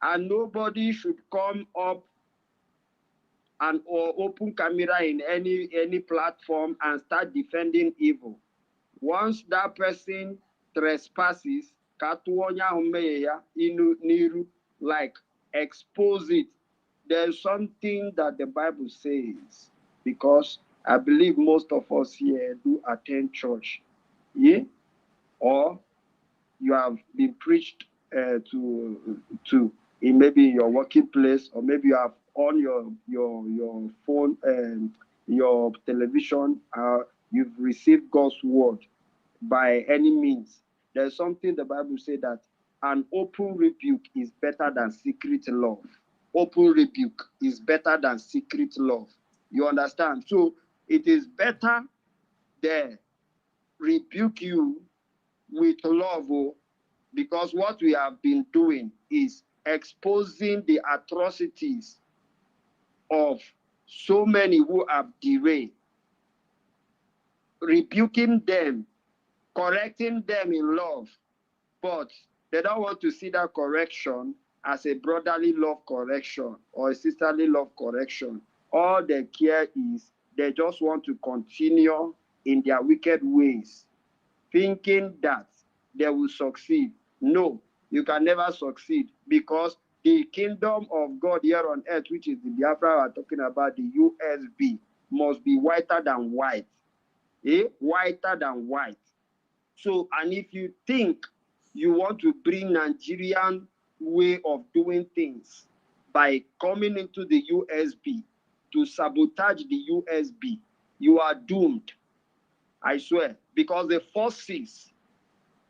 and nobody should come up and or open camera in any platform and start defending evil. Once that person trespasses, like expose it. There's something that the Bible says, because I believe most of us here do attend church, yeah, or you have been preached to in maybe your working place, or maybe you have on your phone and your television, you've received God's word by any means. There's something the Bible says, that an open rebuke is better than secret love. Open rebuke is better than secret love. You understand? So it is better they rebuke you with love, because what we have been doing is exposing the atrocities of so many who have derailed, rebuking them, correcting them in love, but they don't want to see that correction as a brotherly love correction or a sisterly love correction. All they care is they just want to continue in their wicked ways, thinking that they will succeed. No, you can never succeed, because the kingdom of God here on earth, which is the Biafra we're talking about, the USB, must be whiter than white. Whiter than white. So, and if you think you want to bring Nigerian way of doing things by coming into the USB to sabotage the USB, you are doomed. I swear, because the forces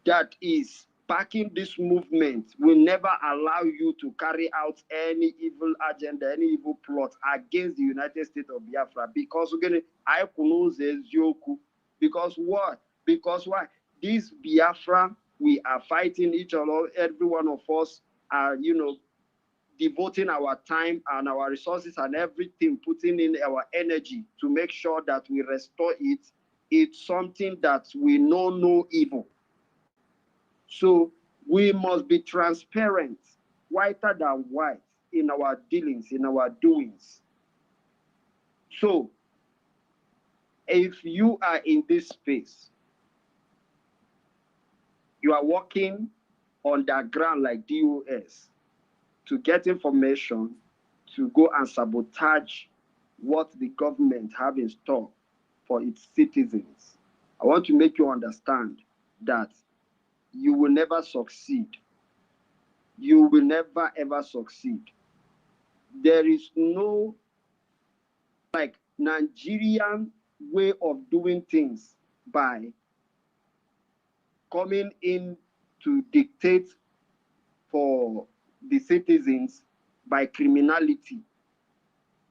that is backing this movement will never allow you to carry out any evil agenda, any evil plot against the United States of Biafra. Because again, I because what? Because why? This Biafra, we are fighting each other. Every one of us are, devoting our time and our resources and everything, putting in our energy to make sure that we restore it. It's something that we know no evil. So we must be transparent, whiter than white, in our dealings, in our doings. So if you are in this space, you are working underground like DOS to get information to go and sabotage what the government have in store for its citizens, I want to make you understand that you will never succeed. You will never ever succeed. There is no Nigerian way of doing things by coming in to dictate for the citizens by criminality.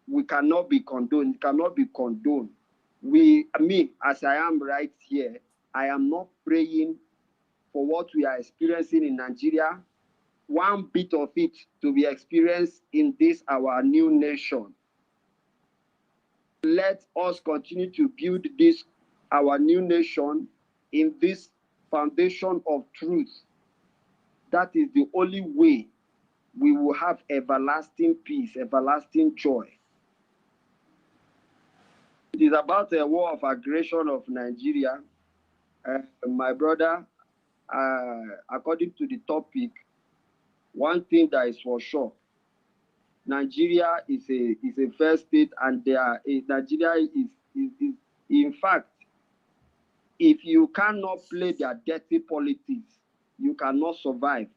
We cannot be condoned. It cannot be condoned. Me, as I am right here, I am not praying for what we are experiencing in Nigeria, one bit of it to be experienced in this, our new nation. Let us continue to build this, our new nation, in this foundation of truth. That is the only way we will have everlasting peace, everlasting joy. It is about a war of aggression of Nigeria. My brother, according to the topic, one thing that is for sure, Nigeria is a first state, and Nigeria is in fact, if you cannot play their dirty politics, you cannot survive,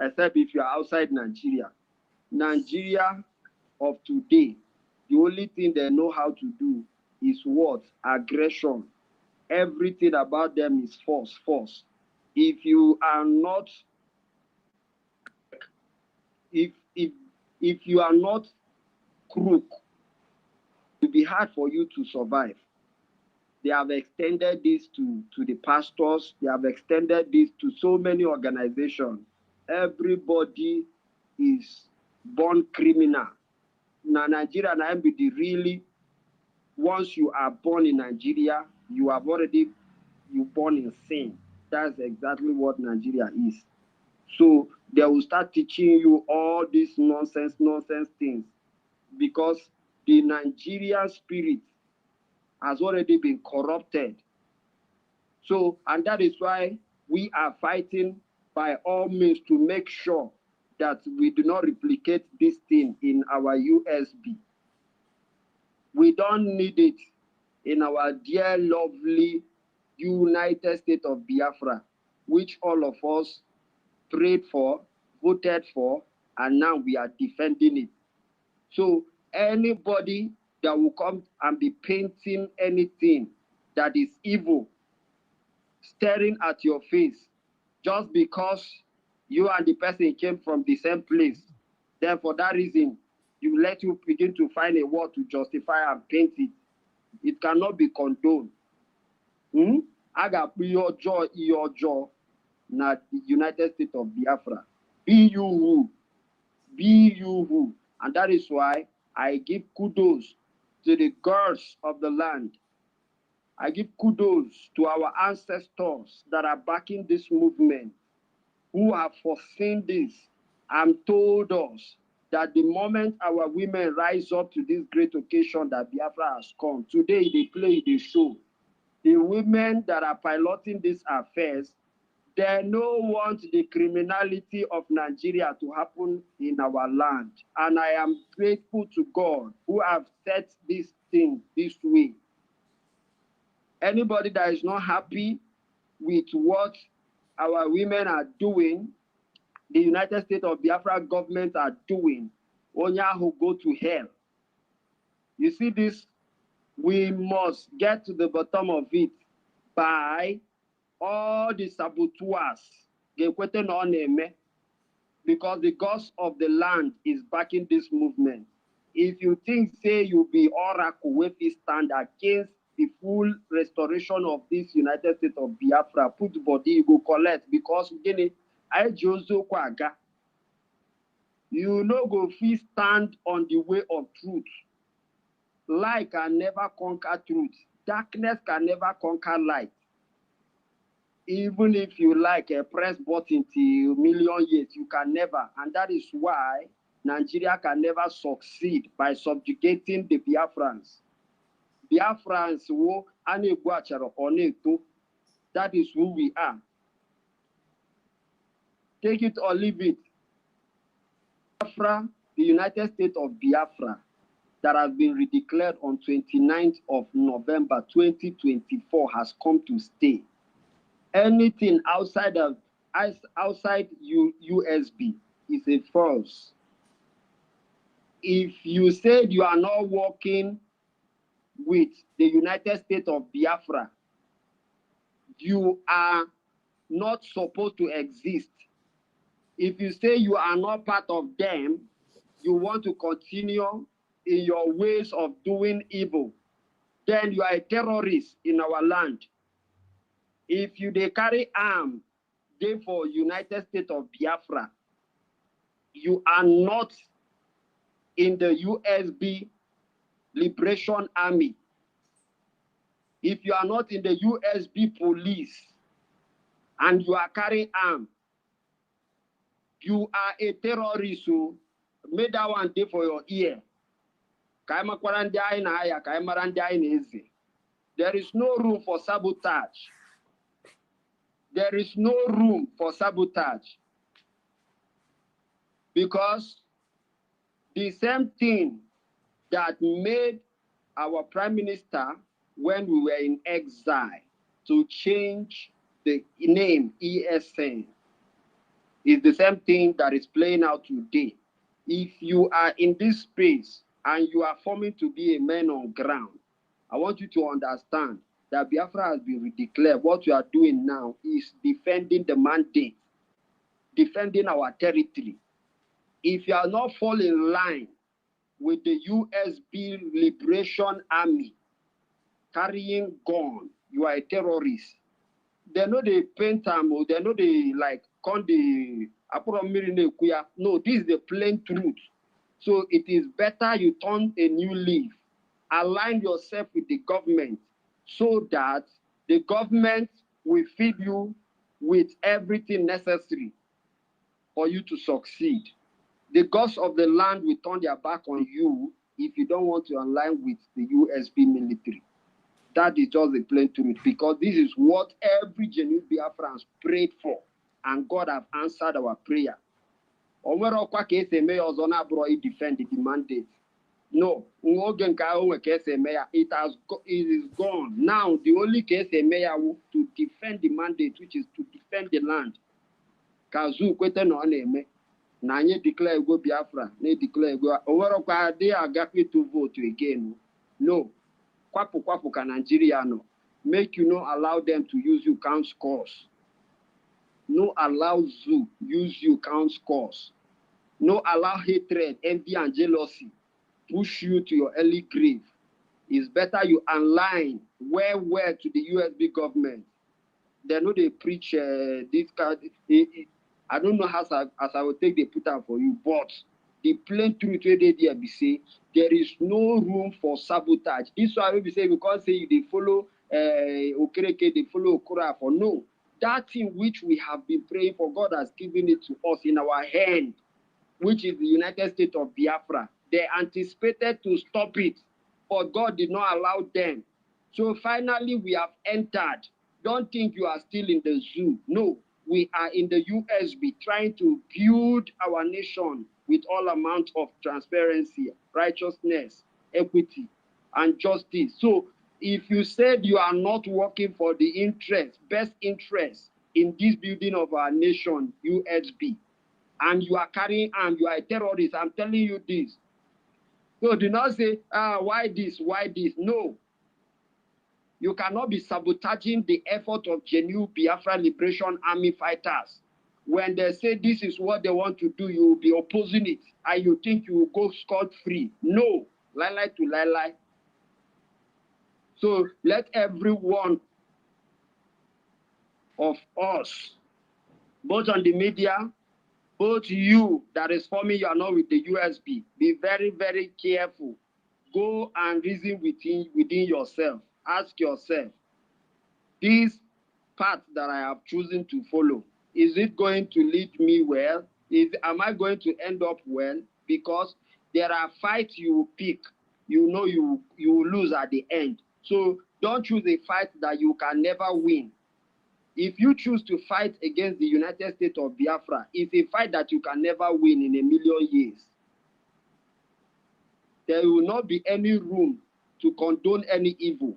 except if you are outside Nigeria. Nigeria of today, the only thing they know how to do is what? Aggression. Everything about them is force. If you are not, if you are not crook, it will be hard for you to survive. They have extended this to the pastors. They have extended this to so many organizations. Everybody is born criminal. Now, Nigeria and be really, once you are born in Nigeria, you born in sin. That's exactly what Nigeria is. So they will start teaching you all these nonsense things, because the Nigerian spirit has already been corrupted. So, and that is why we are fighting by all means to make sure that we do not replicate this thing in our Usb. We don't need it in our dear, lovely United States of Biafra, which all of us prayed for, voted for, and now we are defending it. So anybody that will come and be painting anything that is evil, staring at your face, just because you and the person came from the same place, then for that reason, you begin to find a word to justify and paint it. It cannot be condoned. Aga your jaw, na the United States of Biafra. Be you who. And that is why I give kudos to the girls of the land. I give kudos to our ancestors that are backing this movement, who have foreseen this and told us that the moment our women rise up to this great occasion that Biafra has come, today they play the show. The women that are piloting these affairs, they don't want the criminality of Nigeria to happen in our land. And I am grateful to God who have set this thing this way. Anybody that is not happy with what our women are doing, the United States of Biafra government are doing, Onya who go to hell. You see this? We must get to the bottom of it by all the saboteurs, because the gods of the land is backing this movement. If you think, say, you be oracle, if you stand against the full restoration of this United States of Biafra, put body, you go collect, because you know go fit stand on the way of truth. Light can never conquer truth. Darkness can never conquer light. Even if you like a press button till million years, you can never. And that is why Nigeria can never succeed by subjugating the Biafrans. Biafrans, that is who we are. Take it or leave it. Biafra, the United States of Biafra, that has been redeclared on 29th of November 2024 has come to stay. Anything outside USB is a false. If you said you are not working with the United States of Biafra, you are not supposed to exist. If you say you are not part of them, you want to continue in your ways of doing evil, then you are a terrorist in our land. If you they carry arm, therefore United States of Biafra, you are not in the USB Liberation Army. If you are not in the USB police and you are carrying arm, you are a terrorist. So make that one day for your ear. There is no room for sabotage. There is no room for sabotage. Because the same thing that made our prime minister when we were in exile to change the name ESN is the same thing that is playing out today. If you are in this space and you are forming to be a man on ground, I want you to understand that Biafra has been declared. What you are doing now is defending the mandate, defending our territory. If you are not falling in line with the USB Liberation Army carrying gun, you are a terrorist. They know they paint them, or they know they like con the no, this is the plain truth. So it is better you turn a new leaf, align yourself with the government so that the government will feed you with everything necessary for you to succeed. The gods of the land will turn their back on you if you don't want to align with the USB military. That is just the plain truth, because this is what every genuine Biafrans prayed for, and God have answered our prayer. Defend the mandate. No, it is gone. Now the only case to defend the mandate, which is to defend the land. Kazu kwete no na-eme na anyị declare ego Biafra, na declare ego owerokwa they are going to vote again. No. Kwapu ka Nigeria no. Make you not allow them to use you count scores. No allow zoo use you count scores. No allow hatred, envy, and jealousy push you to your early grave. It's better you align well to the USB government. They know they preach this kind. I don't know how as I will take the put out for you, but the plain truth where they be say there is no room for sabotage. This why we say because say they follow Okereke, they follow Okura for no. That thing which we have been praying for, God has given it to us in our hand, which is the United States of Biafra. They anticipated to stop it, but God did not allow them. So finally we have entered. Don't think you are still in the zoo. No, we are in the USB trying to build our nation with all amount of transparency, righteousness, equity, and justice. So if you said you are not working for the interest, best interest in this building of our nation, USB, and you are carrying arms, you are a terrorist, I'm telling you this. So do not say, why this, why this? No. You cannot be sabotaging the effort of genuine Biafra Liberation Army fighters. When they say this is what they want to do, you will be opposing it, and you think you will go scot-free. No. Lie to lie. So let every one of us, both on the media, both you that is forming, you are not with the USB, be very, very careful. Go and reason within yourself. Ask yourself, this path that I have chosen to follow, is it going to lead me well? Am I going to end up well? Because there are fights you will pick, you know you will lose at the end. So don't choose a fight that you can never win. If you choose to fight against the United States of Biafra, it's a fight that you can never win in a million years. There will not be any room to condone any evil.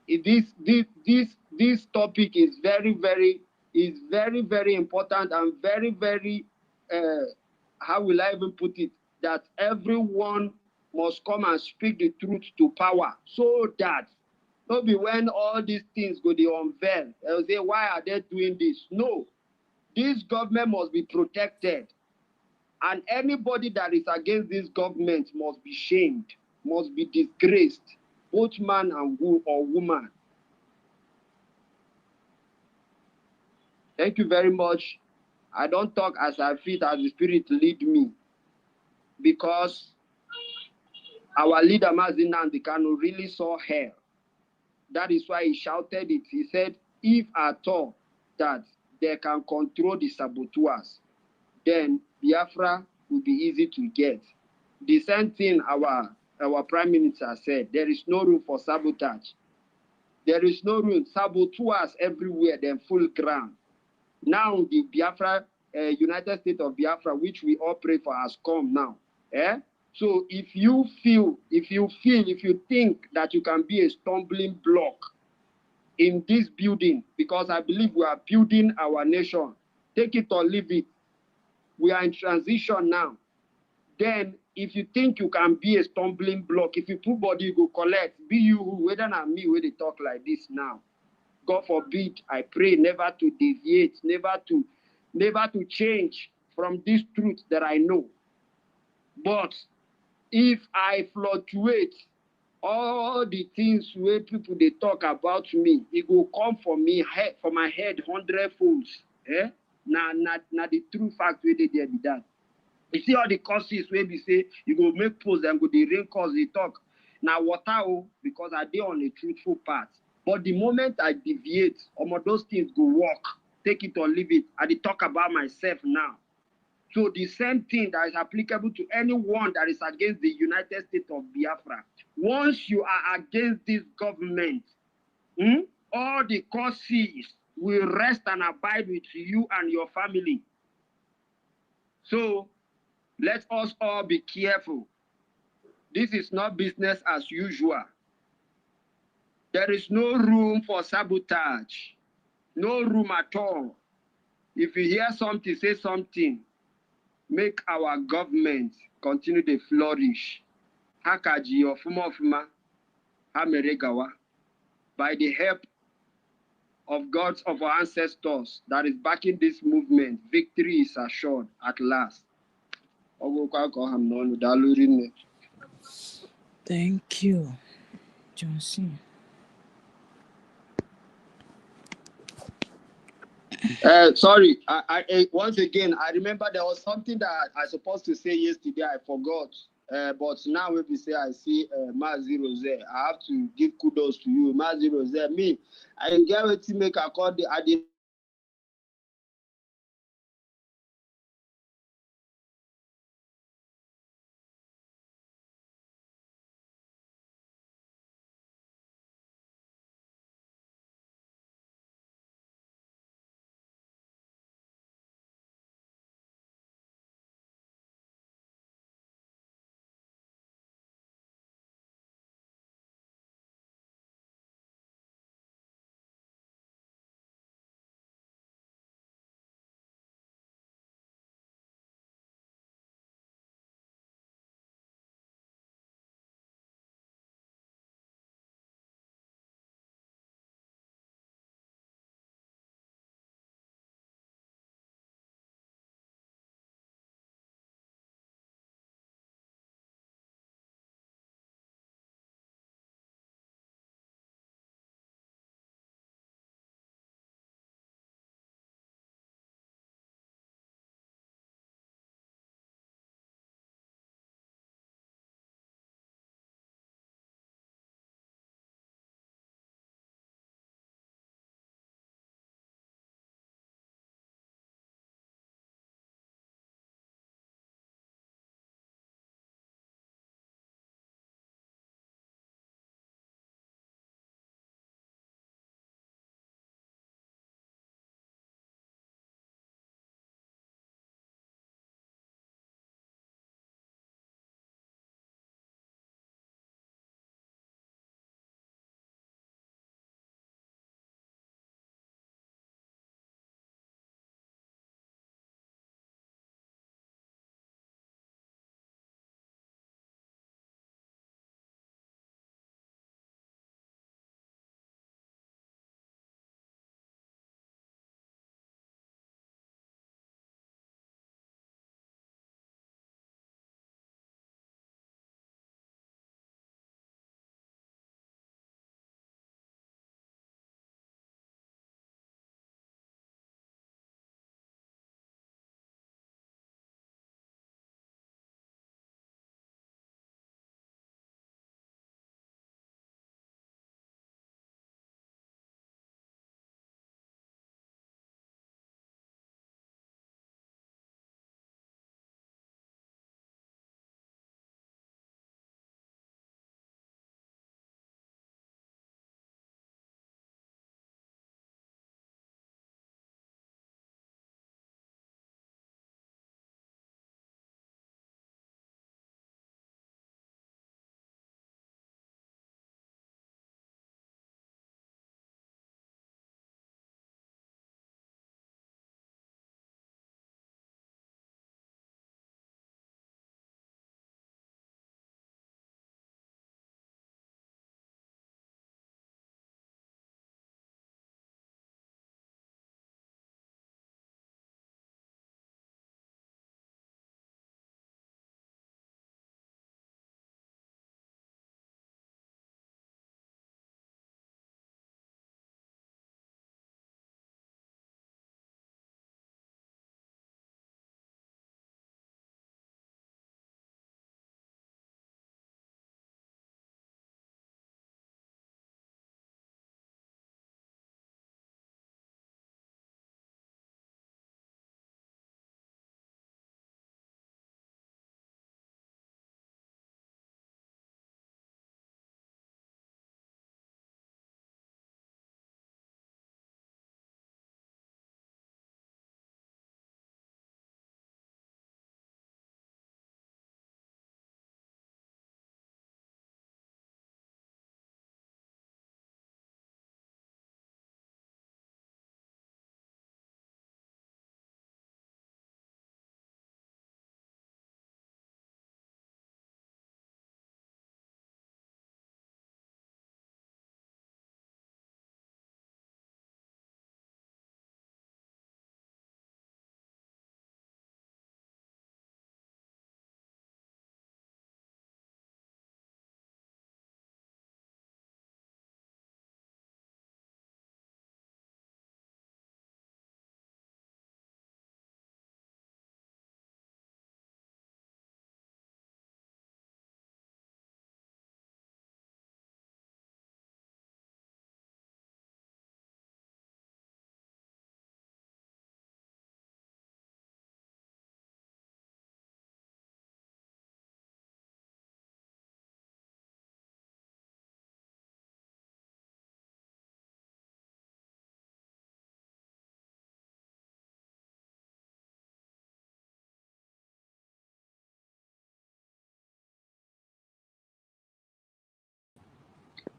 This topic is very, very important and very, very, how will I even put it, that everyone must come and speak the truth to power, so that not be when all these things go to unveil, they'll say, why are they doing this? No. This government must be protected. And anybody that is against this government must be shamed, must be disgraced, both man and or woman. Thank you very much. I don't talk as I feel as the Spirit lead me, because our leader Mazi Nnamdi Kanu really saw hell. That is why he shouted it. He said, if at all that they can control the saboteurs, then Biafra will be easy to get. The same thing our Prime Minister said, there is no room for sabotage. There is no room. Saboteurs everywhere, then full ground. Now the Biafra, United States of Biafra, which we all pray for, has come now. So if you think that you can be a stumbling block in this building, because I believe we are building our nation, take it or leave it. We are in transition now. Then if you think you can be a stumbling block, if you put body, you go collect, be you who, whether not me, where they talk like this now. God forbid, I pray never to deviate, never to change from this truth that I know. But if I fluctuate, all the things where people they talk about me, it will come for me, for my head 100 folds. Now the true fact where they be that. You see all the causes where we say you go make posts and go the rain cause they talk. Now water, because I dey on a truthful path. But the moment I deviate, those things go work. Take it or leave it. I dey talk about myself now. So the same thing that is applicable to anyone that is against the United States of Biafra. Once you are against this government, all the causes will rest and abide with you and your family. So let us all be careful. This is not business as usual. There is no room for sabotage. No room at all. If you hear something, say something. Make our government continue to flourish. Hakaji ofuma hameregawa. By the help of God of our ancestors that is backing this movement, victory is assured at last. Thank you, Johnson. Sorry, I once again, I remember there was something that I supposed to say yesterday, I forgot. But now when we say I see Mazi Rose, I have to give kudos to you. Mazi Rose, me, I get what to make a call, I did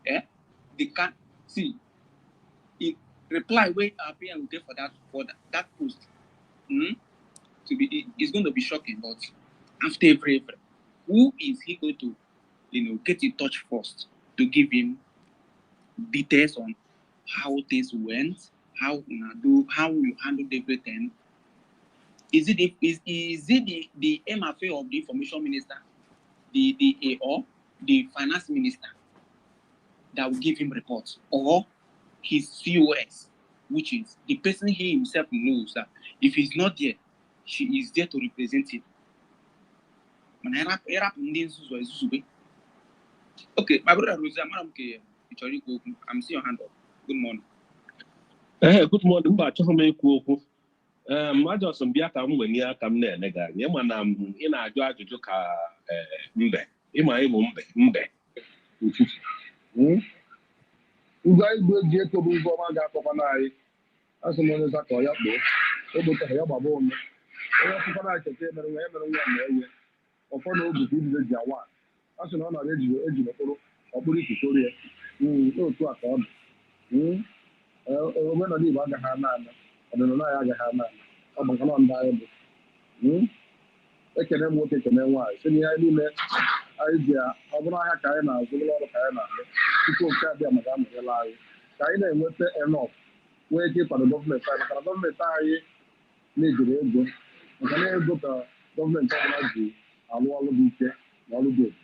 They can't see it. Reply where our PM will get for that post. To be it's going to be shocking, but after every who is he going to get in touch first to give him details on how things went, how you handled everything? Is it the MFA of the information minister, the or the finance minister that will give him reports, or his COS, which is the person he himself knows that if he's not there, she is there to represent him. Okay, my brother Rosa, I'm seeing your hand up. Good morning. Good morning, but majọ mbịa ka m wenye aka m na-enega anya ma na ị na-ajụ ajụjụ ka mbe ịma ịmụ mbe ngwa igwe ji etobu ngwa ọma ga-akpọkwa n'anyị asị m onye zakọ ya kpoo ogboteghị ya gbaba ome onye ọkụkọ na-acheta emere nwa ma enye ụfọdụ oge ka ibido ji awa asị na ọ nọrọ eji ọkpụrụ ikikori ya otu a ka ọ dị omenala Igbo agaghị ana ana ọdịnala anyị agaghị ana ana ọ bụ nkana ndị anyị bụ ekene m nwoke ekene nwaanyị si na ihe niile anyị ji ọ bụrụ ahịa ka anyị na-azụ ụlọ ọrụ ka anyị na-alụ tupu nke abịa maka anọnyela anyị ka anyị na-enweta enough nwee ike ịkwado gọọmenti anyị maka na gọọmenti anyị na-ejiri ego maka na ego ka gọọmenti ọbụla ji alụ ọrụ dị ike na ọrụ dị ebube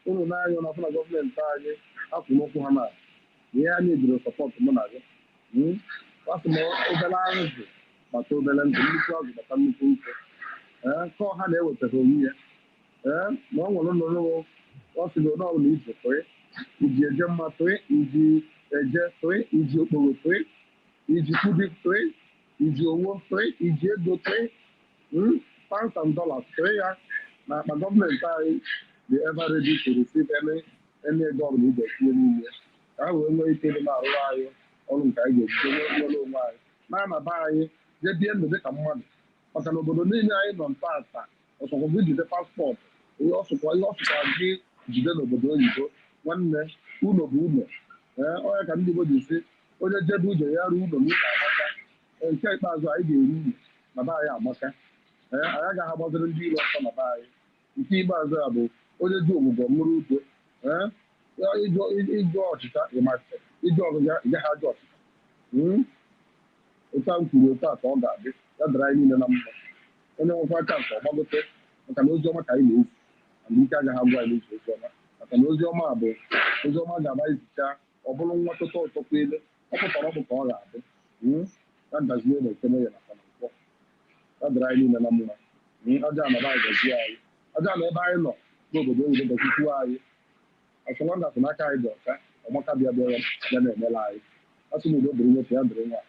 unu na-anya na afọ na gọọmenti anyị akwụ n'ụkwụ ha na ihe a na-ejiri sọpọtụ mụ na gị asị m obere ahụzụ gbata obere ndụ nnukwu azụ gbata nnukwu nkwụ ka ọha na-ewetaghị onwe ya ma ọ nwere nnụnụ ọ sịrị na ọbụla iji tụị iji eje mma tụị iji eje tụị iji okporo tụị iji kwudi tụị iji owo tụị iji ego tụị pounds and dollars tụị ya na akpa gọọmenti anyị dị ever ready to receive any ego ọbụla iji etinye n'ime ka ha wee nwee ike dị na-arụrụ anyị ọrụ nke anyị ga-ejide nwere onwe anyị na-anaba anyị jee bie ndụ dịka mmadụ maka na obodo niile anyị nọ ntata ọsọkwa gị jide paspọtụ ihe ọsụkwa gị jide n'obodo oyibo nwanne ụlọ bụ ụlọ onye ka ndị Igbo ji si onye jebe ụjọ ya ruo ụlọ n'ụlọ amaka nke ikpeazụ anyị ga-eru ụlọ na be anyị amaka anyị agaghị agbaziri ndị iro ọsọ na be anyị nke ikpeazụ a bụ onye ji ogbugbo mụrụ udo ịjụ ọchịcha ịmasị iji ọgụga ịgaghị ajọ ọchịcha otu a m kwuru otu a ka ọ ga-adị ya dara anyị niile na mma onye nwekwa aka nke ọgbagote maka na ozi ọma ka anyị na-ezi mana ike agaghị agwa anyị n'uche ozi ọma maka na ozi ọma bụ ozi ọma ga-aba izicha ọ bụrụ nwa tụtọ ụtọkwa ele ọ pụtara ọbụ ka ọ ga-adị ya ndazie na ekene ya nakwa na nkwọ ya dara anyị niile na mma aja anaba anyị gazie anyị aja na ebe anyị nọ n'obodo oyibo gazikwuo anyị asọrọ ngasị n'aka anyị dị ọcha ọmaka bịa ya na-emela anyị asị na udo dịrị nwoke ya dịrị nwa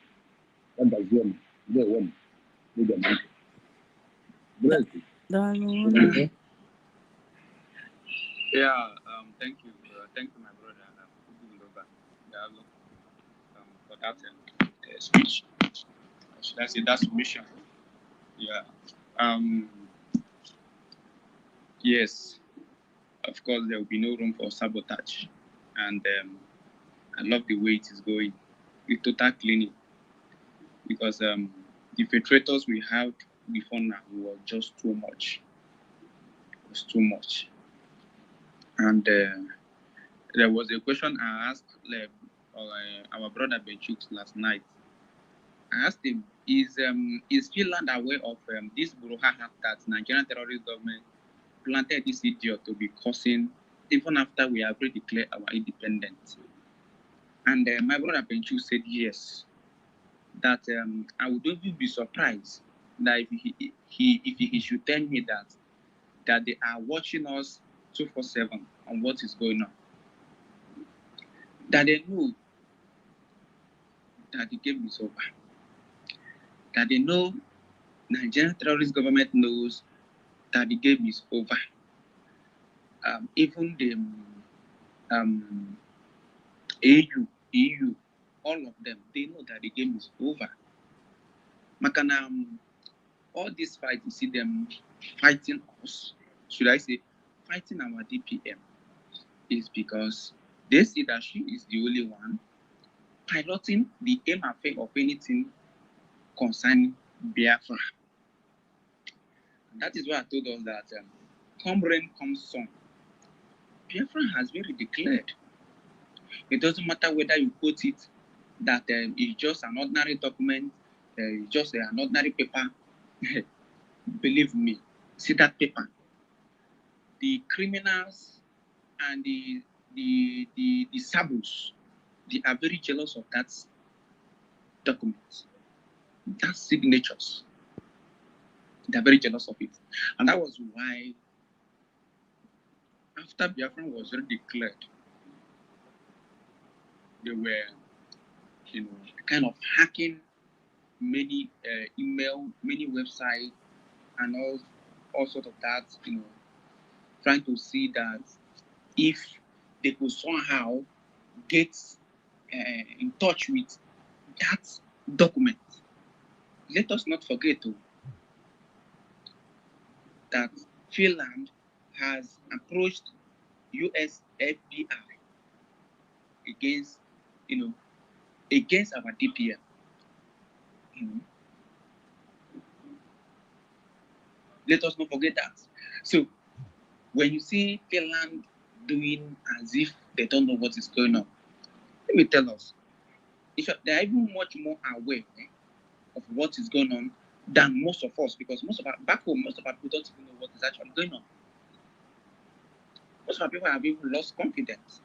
ya ndazie m ndị ewe m n'ige m ntị breeki. Yeah, thank you, my brother, for that speech. Should I say that submission? Yeah. Yes, of course, there will be no room for sabotage, and I love the way it is going with total cleaning, because the perpetrators we had before now were just too much. It was too much. And there was a question I asked our brother Benchuk last night. I asked him, is Finland aware of this brouhaha that Nigerian terrorist government planted this idiot to be causing even after we have already declared our independence? And my brother Benchuk said yes, that I would even be surprised that if he should tell me that they are watching us 247 on what is going on. That they know that the game is over. That they know Nigerian terrorist government knows that the game is over. Even the EU, all of them, they know that the game is over. Makana, all this fight, you see them fighting us, should I say, fighting our DPM, is because They see that she is the only one piloting the aim affair of anything concerning Biafra. And that is why I told us that come rain, come sun, Biafra has been declared. It doesn't matter whether you quote it that it's just an ordinary document, it's just an ordinary paper. Believe me, see that paper. The criminals and the sabos, they are very jealous of that document, that signatures. They are very jealous of it, and that was why after Biafra was already declared, they were, kind of hacking many email, many websites, and all sorts of that, trying to see that if they could somehow get in touch with that document. Let us not forget that Finland has approached US FBI against, against our DPM. Let us not forget that. So when you see Finland doing as if they don't know what is going on, let me tell us, they are even much more aware of what is going on than most of us, because back home, most of our people don't even know what is actually going on. Most of our people have even lost confidence.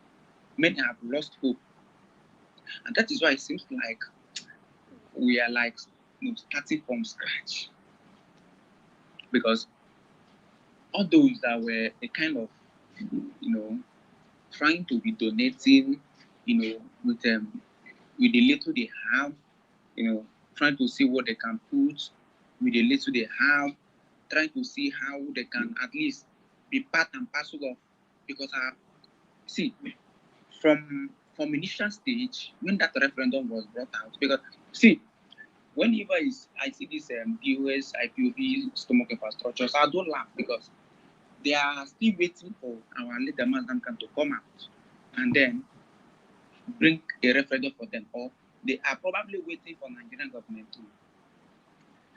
Many have lost hope. And that is why it seems like we are like starting from scratch. Because all those that were a kind of, trying to be donating, with the little they have, trying to see what they can put with the little they have, trying to see how they can at least be part and parcel of, because see, from initial stage, when that referendum was brought out, because see, whenever I see this POS, IPOB, stomach infrastructures, I don't laugh, because they are still waiting for our leader Mazdankan to come out and then bring a referendum for them, or they are probably waiting for Nigerian government to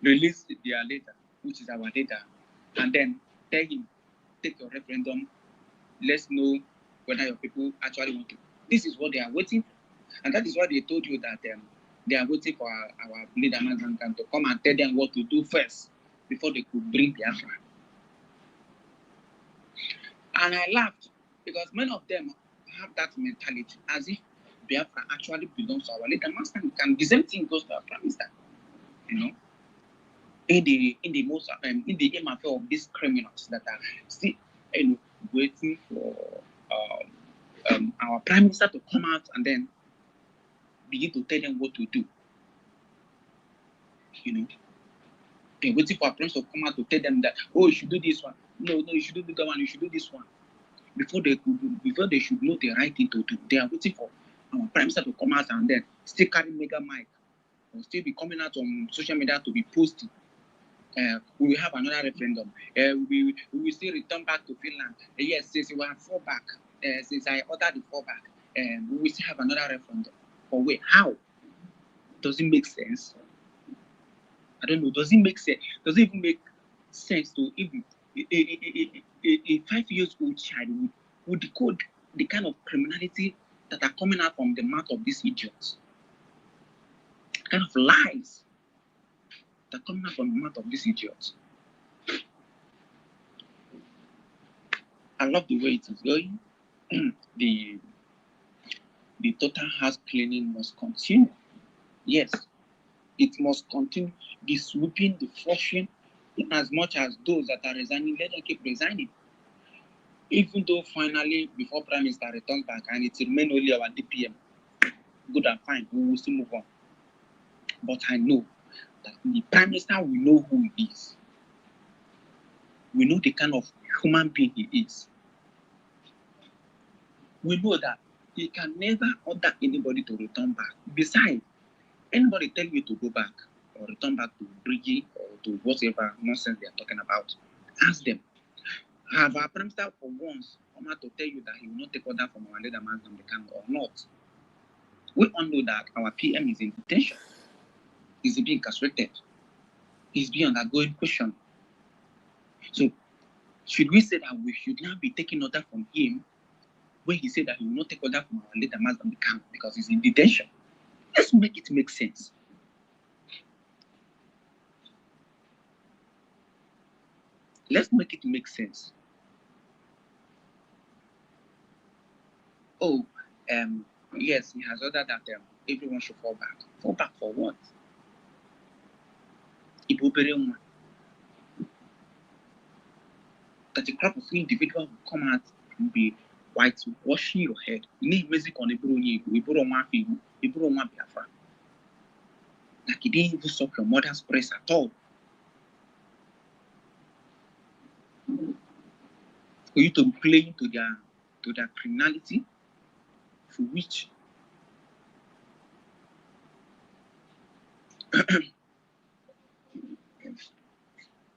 release their data, which is our data, and then tell him, take your referendum, let's know whether your people actually want to. This is what they are waiting for. And that is why they told you that they are waiting for our leader Mazdankan to come and tell them what to do first before they could bring Biafra. And I laughed, because many of them have that mentality as if Biafra actually belongs to our leader Mazdankan. The same thing goes to our prime minister, in the aim of these criminals that are still waiting for our prime minister to come out and then begin to tell them what to do. They're waiting for our prime minister to come out to tell them that, oh, you should do this one. No, you should do that one. You should do this one. Before they should know the right thing to do, they are waiting for our prime minister to come out and then still carry mega mic, or still be coming out on social media to be posting. We will have another referendum. We will still return back to Finland. Yes, since we have fall back, since I ordered the fallback, we will still have another referendum. But wait, how? Does it make sense? I don't know. Does it make sense? Does it even make sense to even a 5-year-old child would decode the kind of criminality that are coming out from the mouth of these idiots? The kind of lies that are coming out from the mouth of these idiots. I love the way it is going. The total house cleaning must continue. Yes, it must continue. The sweeping, the flushing, in as much as those that are resigning, let them keep resigning. Even though finally, before Prime Minister returns back and it remains only our DPM, good and fine, we will still move on. But I know that the Prime Minister will know who he is. We know the kind of human being he is. We know that he can never order anybody to return back. Besides, anybody tell you to go back or return back to Bridgie or to whatever nonsense they are talking about, ask them, have our Prime Minister for once come out to tell you that he will not take order from our leader, Mazam the camp or not. We all know that our PM is in detention. He's being incarcerated. He's being undergoing question. So, should we say that we should now be taking order from him when he said that he will not take order from our leader, Mazam the camp, because he's in detention? Let's make it make sense. Let's make it make sense. Oh, yes, he has ordered that everyone should fall back. Fall back for what? That a crop of individuals will come out and be whitewashing your head. Music on Biafra. Like you didn't even suck your mother's breast at all. For you to play into their criminality, for which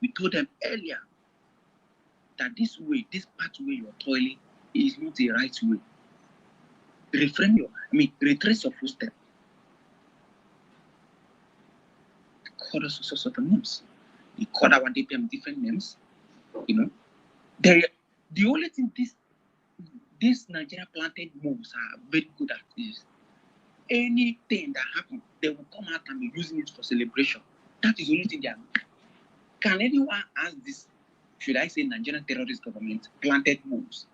we told them earlier that this pathway you're toiling is not the right way. Retrace your footsteps. Call us all sorts of names. They called our DPM different names. The only thing this Nigeria planted moves are very good at is anything that happens, they will come out and be using it for celebration. That is the only thing they are. Can anyone ask this? Should I say Nigerian terrorist government planted moves?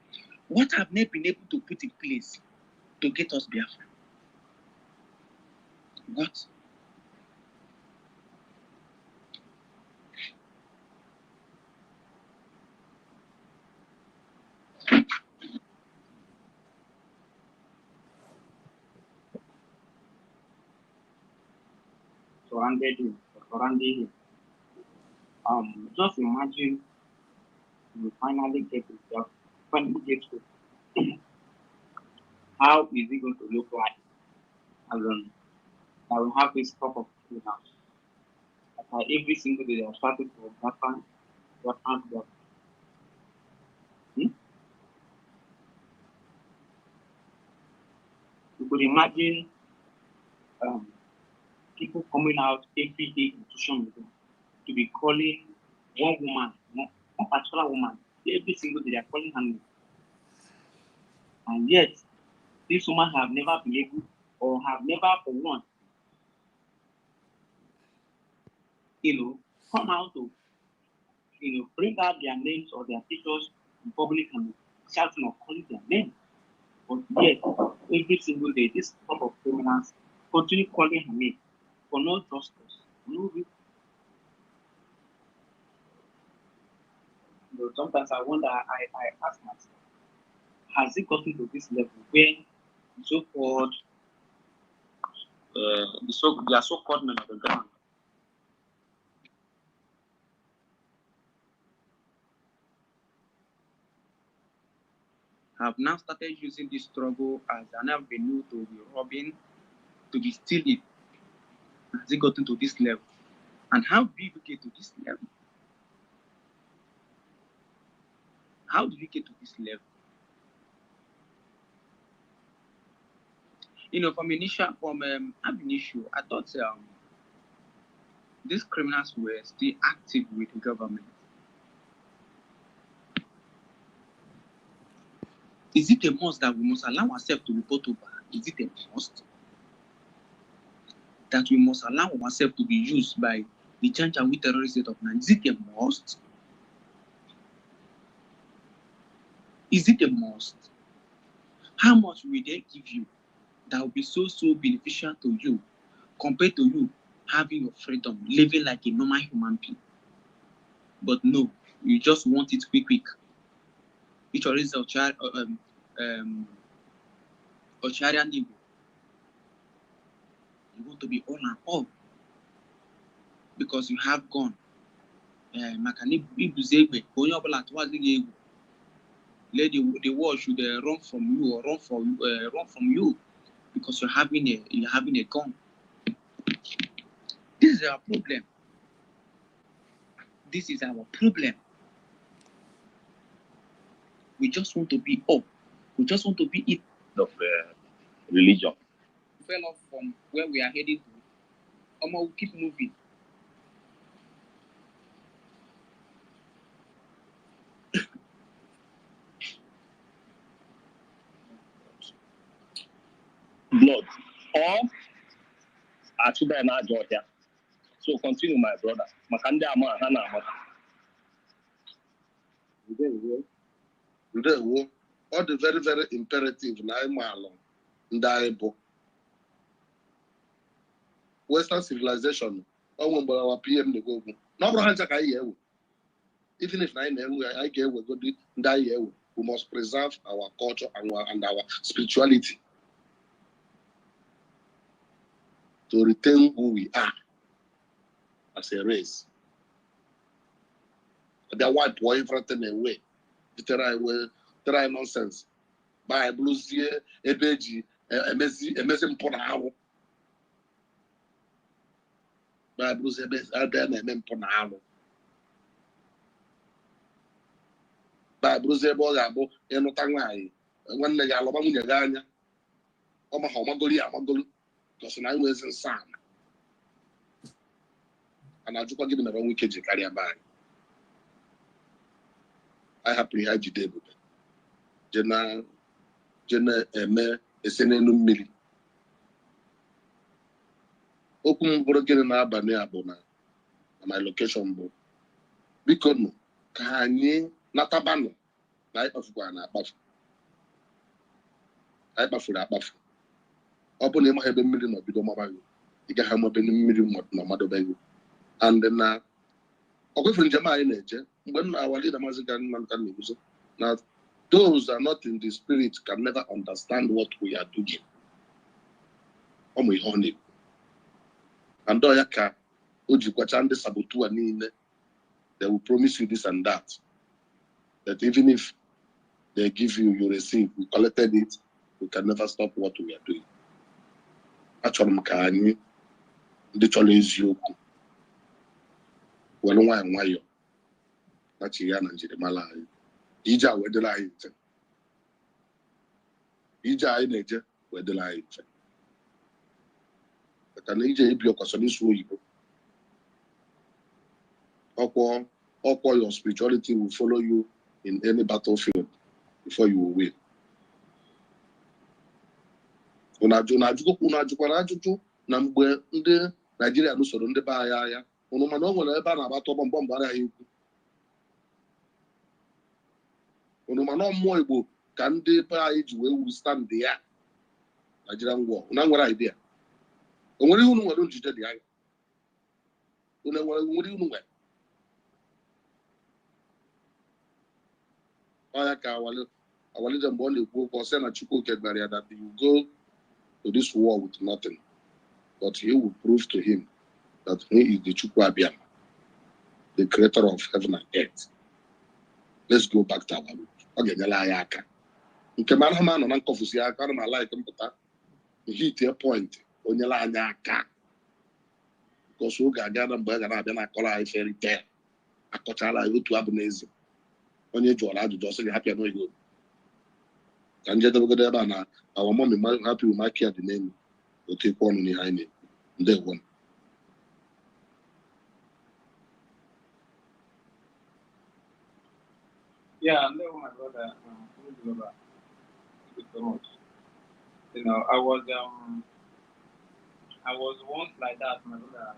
What have they been able to put in place to get us Biafra? What? Surrounded him, surrounding him. Just imagine you finally get to how is it going to look like? As I will have this crop of criminals. Every single day they are starting to weapon. You could imagine people coming out every day in social media to be calling one woman, one particular woman, every single day they are calling her name. And yet, this woman have never been able or have never for once, come out to, bring out their names or their pictures in public and shouting or calling their name. But yet, every single day, this group of criminals continue calling her name for no justice, no reason. Sometimes I wonder, I ask myself, has it gotten to this level where the so-called, they are so-called men of the ground have now started using this struggle as an avenue to be robbing, to be stealing? Has it gotten to this level? And how did we get to this level? How did we get to this level? From ab initio, I thought these criminals were still active with the government. Is it a must that we must allow ourselves to report over? Is it a must that we must allow ourselves to be used by the Janjaweed terrorist state of Nigeria? Is it a must? Is it a must? How much will they give you that will be so beneficial to you compared to you having your freedom, living like a normal human being? But no, you just want it quick. Which is Ocharian Igbo. You want to be all and all because you have gone. Let the world should run from you or run from you because you're having a gun. This is our problem. This is our problem. We just want to be up. We just want to be it. Of religion. We fell off from where we are heading to. We'll keep moving. Blood. Or actually an adult here. So continue, my brother. Makande ama hana ama. All the very, very imperative na along ndaibo. Western civilization, our PM the go. No branch even if I get we go die, we must preserve our culture and our spirituality to retain who we are as a race. The white boy everything away. Try nonsense. Bible here, ebeji, emezi mpona. Bible here, emezi mpona. Bible here, boy, abo, enotangai. When they are lobang yaganya, oma homagoli amagoli, because now we is in Sam. And I just give me the wrong wicked carry a bag. I happily had you David. Jenna, Eme, a senenu milli. Open broken in Abane Abona, my location book. Because no, Kanye, Natabano, night of Guana, Buff. I buffed that buff. Open him have a million of Bidomabago. You can have a million of Namado. And then, okay, from Jama in nature, when our leader Mazigan man can use now, those are not in the spirit can never understand what we are doing. We honey. And Doyaka, Ujikwachande Sabotua Nine, they will promise you this and that. That even if they give you, you receive, we collected it, we can never stop what we are doing. Actually, Mkani, the challenge you. Well, why you? That's Yan and Jedemala. Ija, where the light. Ija, in nature, where the light. But an Ija, if you're concerned, or your spirituality will follow you in any battlefield before you will win. Unajuku, Nambe, Nigeria, no so on the Baya. Unomano will ever about Tom Bombara. Unomano Moibo can they buy where we stand there? Nigerian war. Now, what idea? Only you know don't you tell the eye. What do you know? I want them born the book or send a Chuko Kedmaria that you go to this war with nothing. But he will prove to him that he is the Chukwabiam, the creator of heaven and earth. Let's go back to our root. Okay, Yalayaka. You can man on Uncle Fusia, I like him, but he hit a point on Yalayaka. Because who got Gadan Burger and then I call I fairy tale. I caught you to Abnese. On your jaw, I just say happy and no good. Can get over there, Bana. Our mom is happy with my care the name. We'll take one behind it. They won. Yeah, no, my brother. Thank you so much. You know, I was once like that, my brother,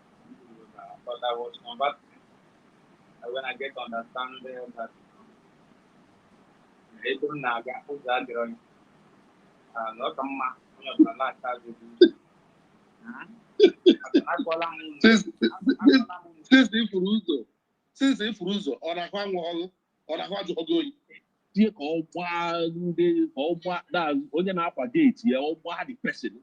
but I was converted. When I get to understand that April Naga, who's that girl? Not a man, Since if Ruzo on a one on a one going. Tie ka ọgba ndị ọgba that onye na-akwa gate ya ọgba the person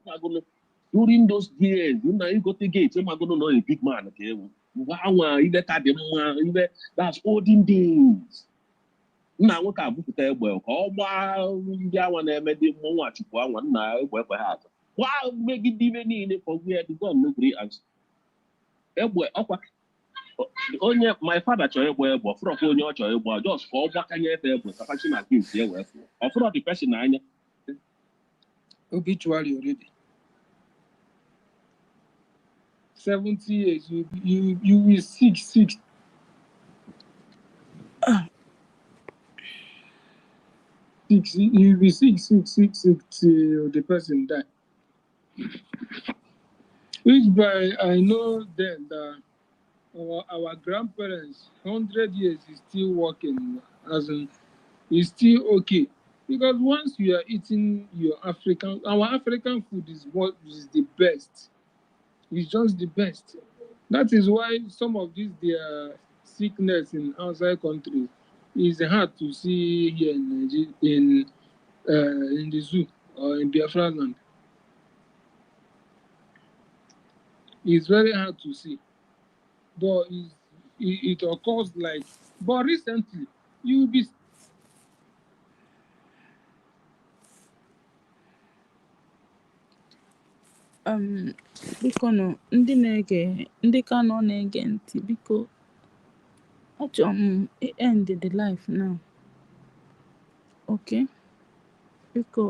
during those years na igote gate magono no a big man ka ewu nwa ile ka dị mma ile that's olden days nna nwoke abụpụta egbe ka ọgba ndị awa na-eme dị mmụọ Nwachukwu anwa nna egbe ekwe ha atọ gwa megide ibe niile for where the gun no gree answer egbe ọkwa onye my father chọrọ ịgba egbe ọfụrọkwa onye ọ chọrọ ịgba just ka ọ gbakanye efe egbe kapachi na gift ya wee fụọ ọfụrọ the person n'anya obituary already. 70 years, you will sick. Six, you will be sick till the person die. Which by I know then that our grandparents 100 years is still working, as in is still okay. Because once you are eating our African food is what is the best. It's just the best. That is why some of these their sickness in outside countries is hard to see here in Nigeria, in the zoo or in Biafra land. It's very hard to see, but it occurs like. But recently, you will be. Biko nọ ndị ka nọ na-ege ntị biko achọrọ m end the life now. Okay? Biko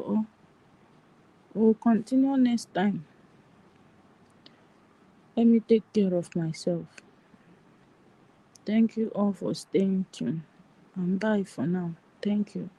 we'll continue next time. Let me take care of myself. Thank you all for staying tuned. And bye for now. Thank you.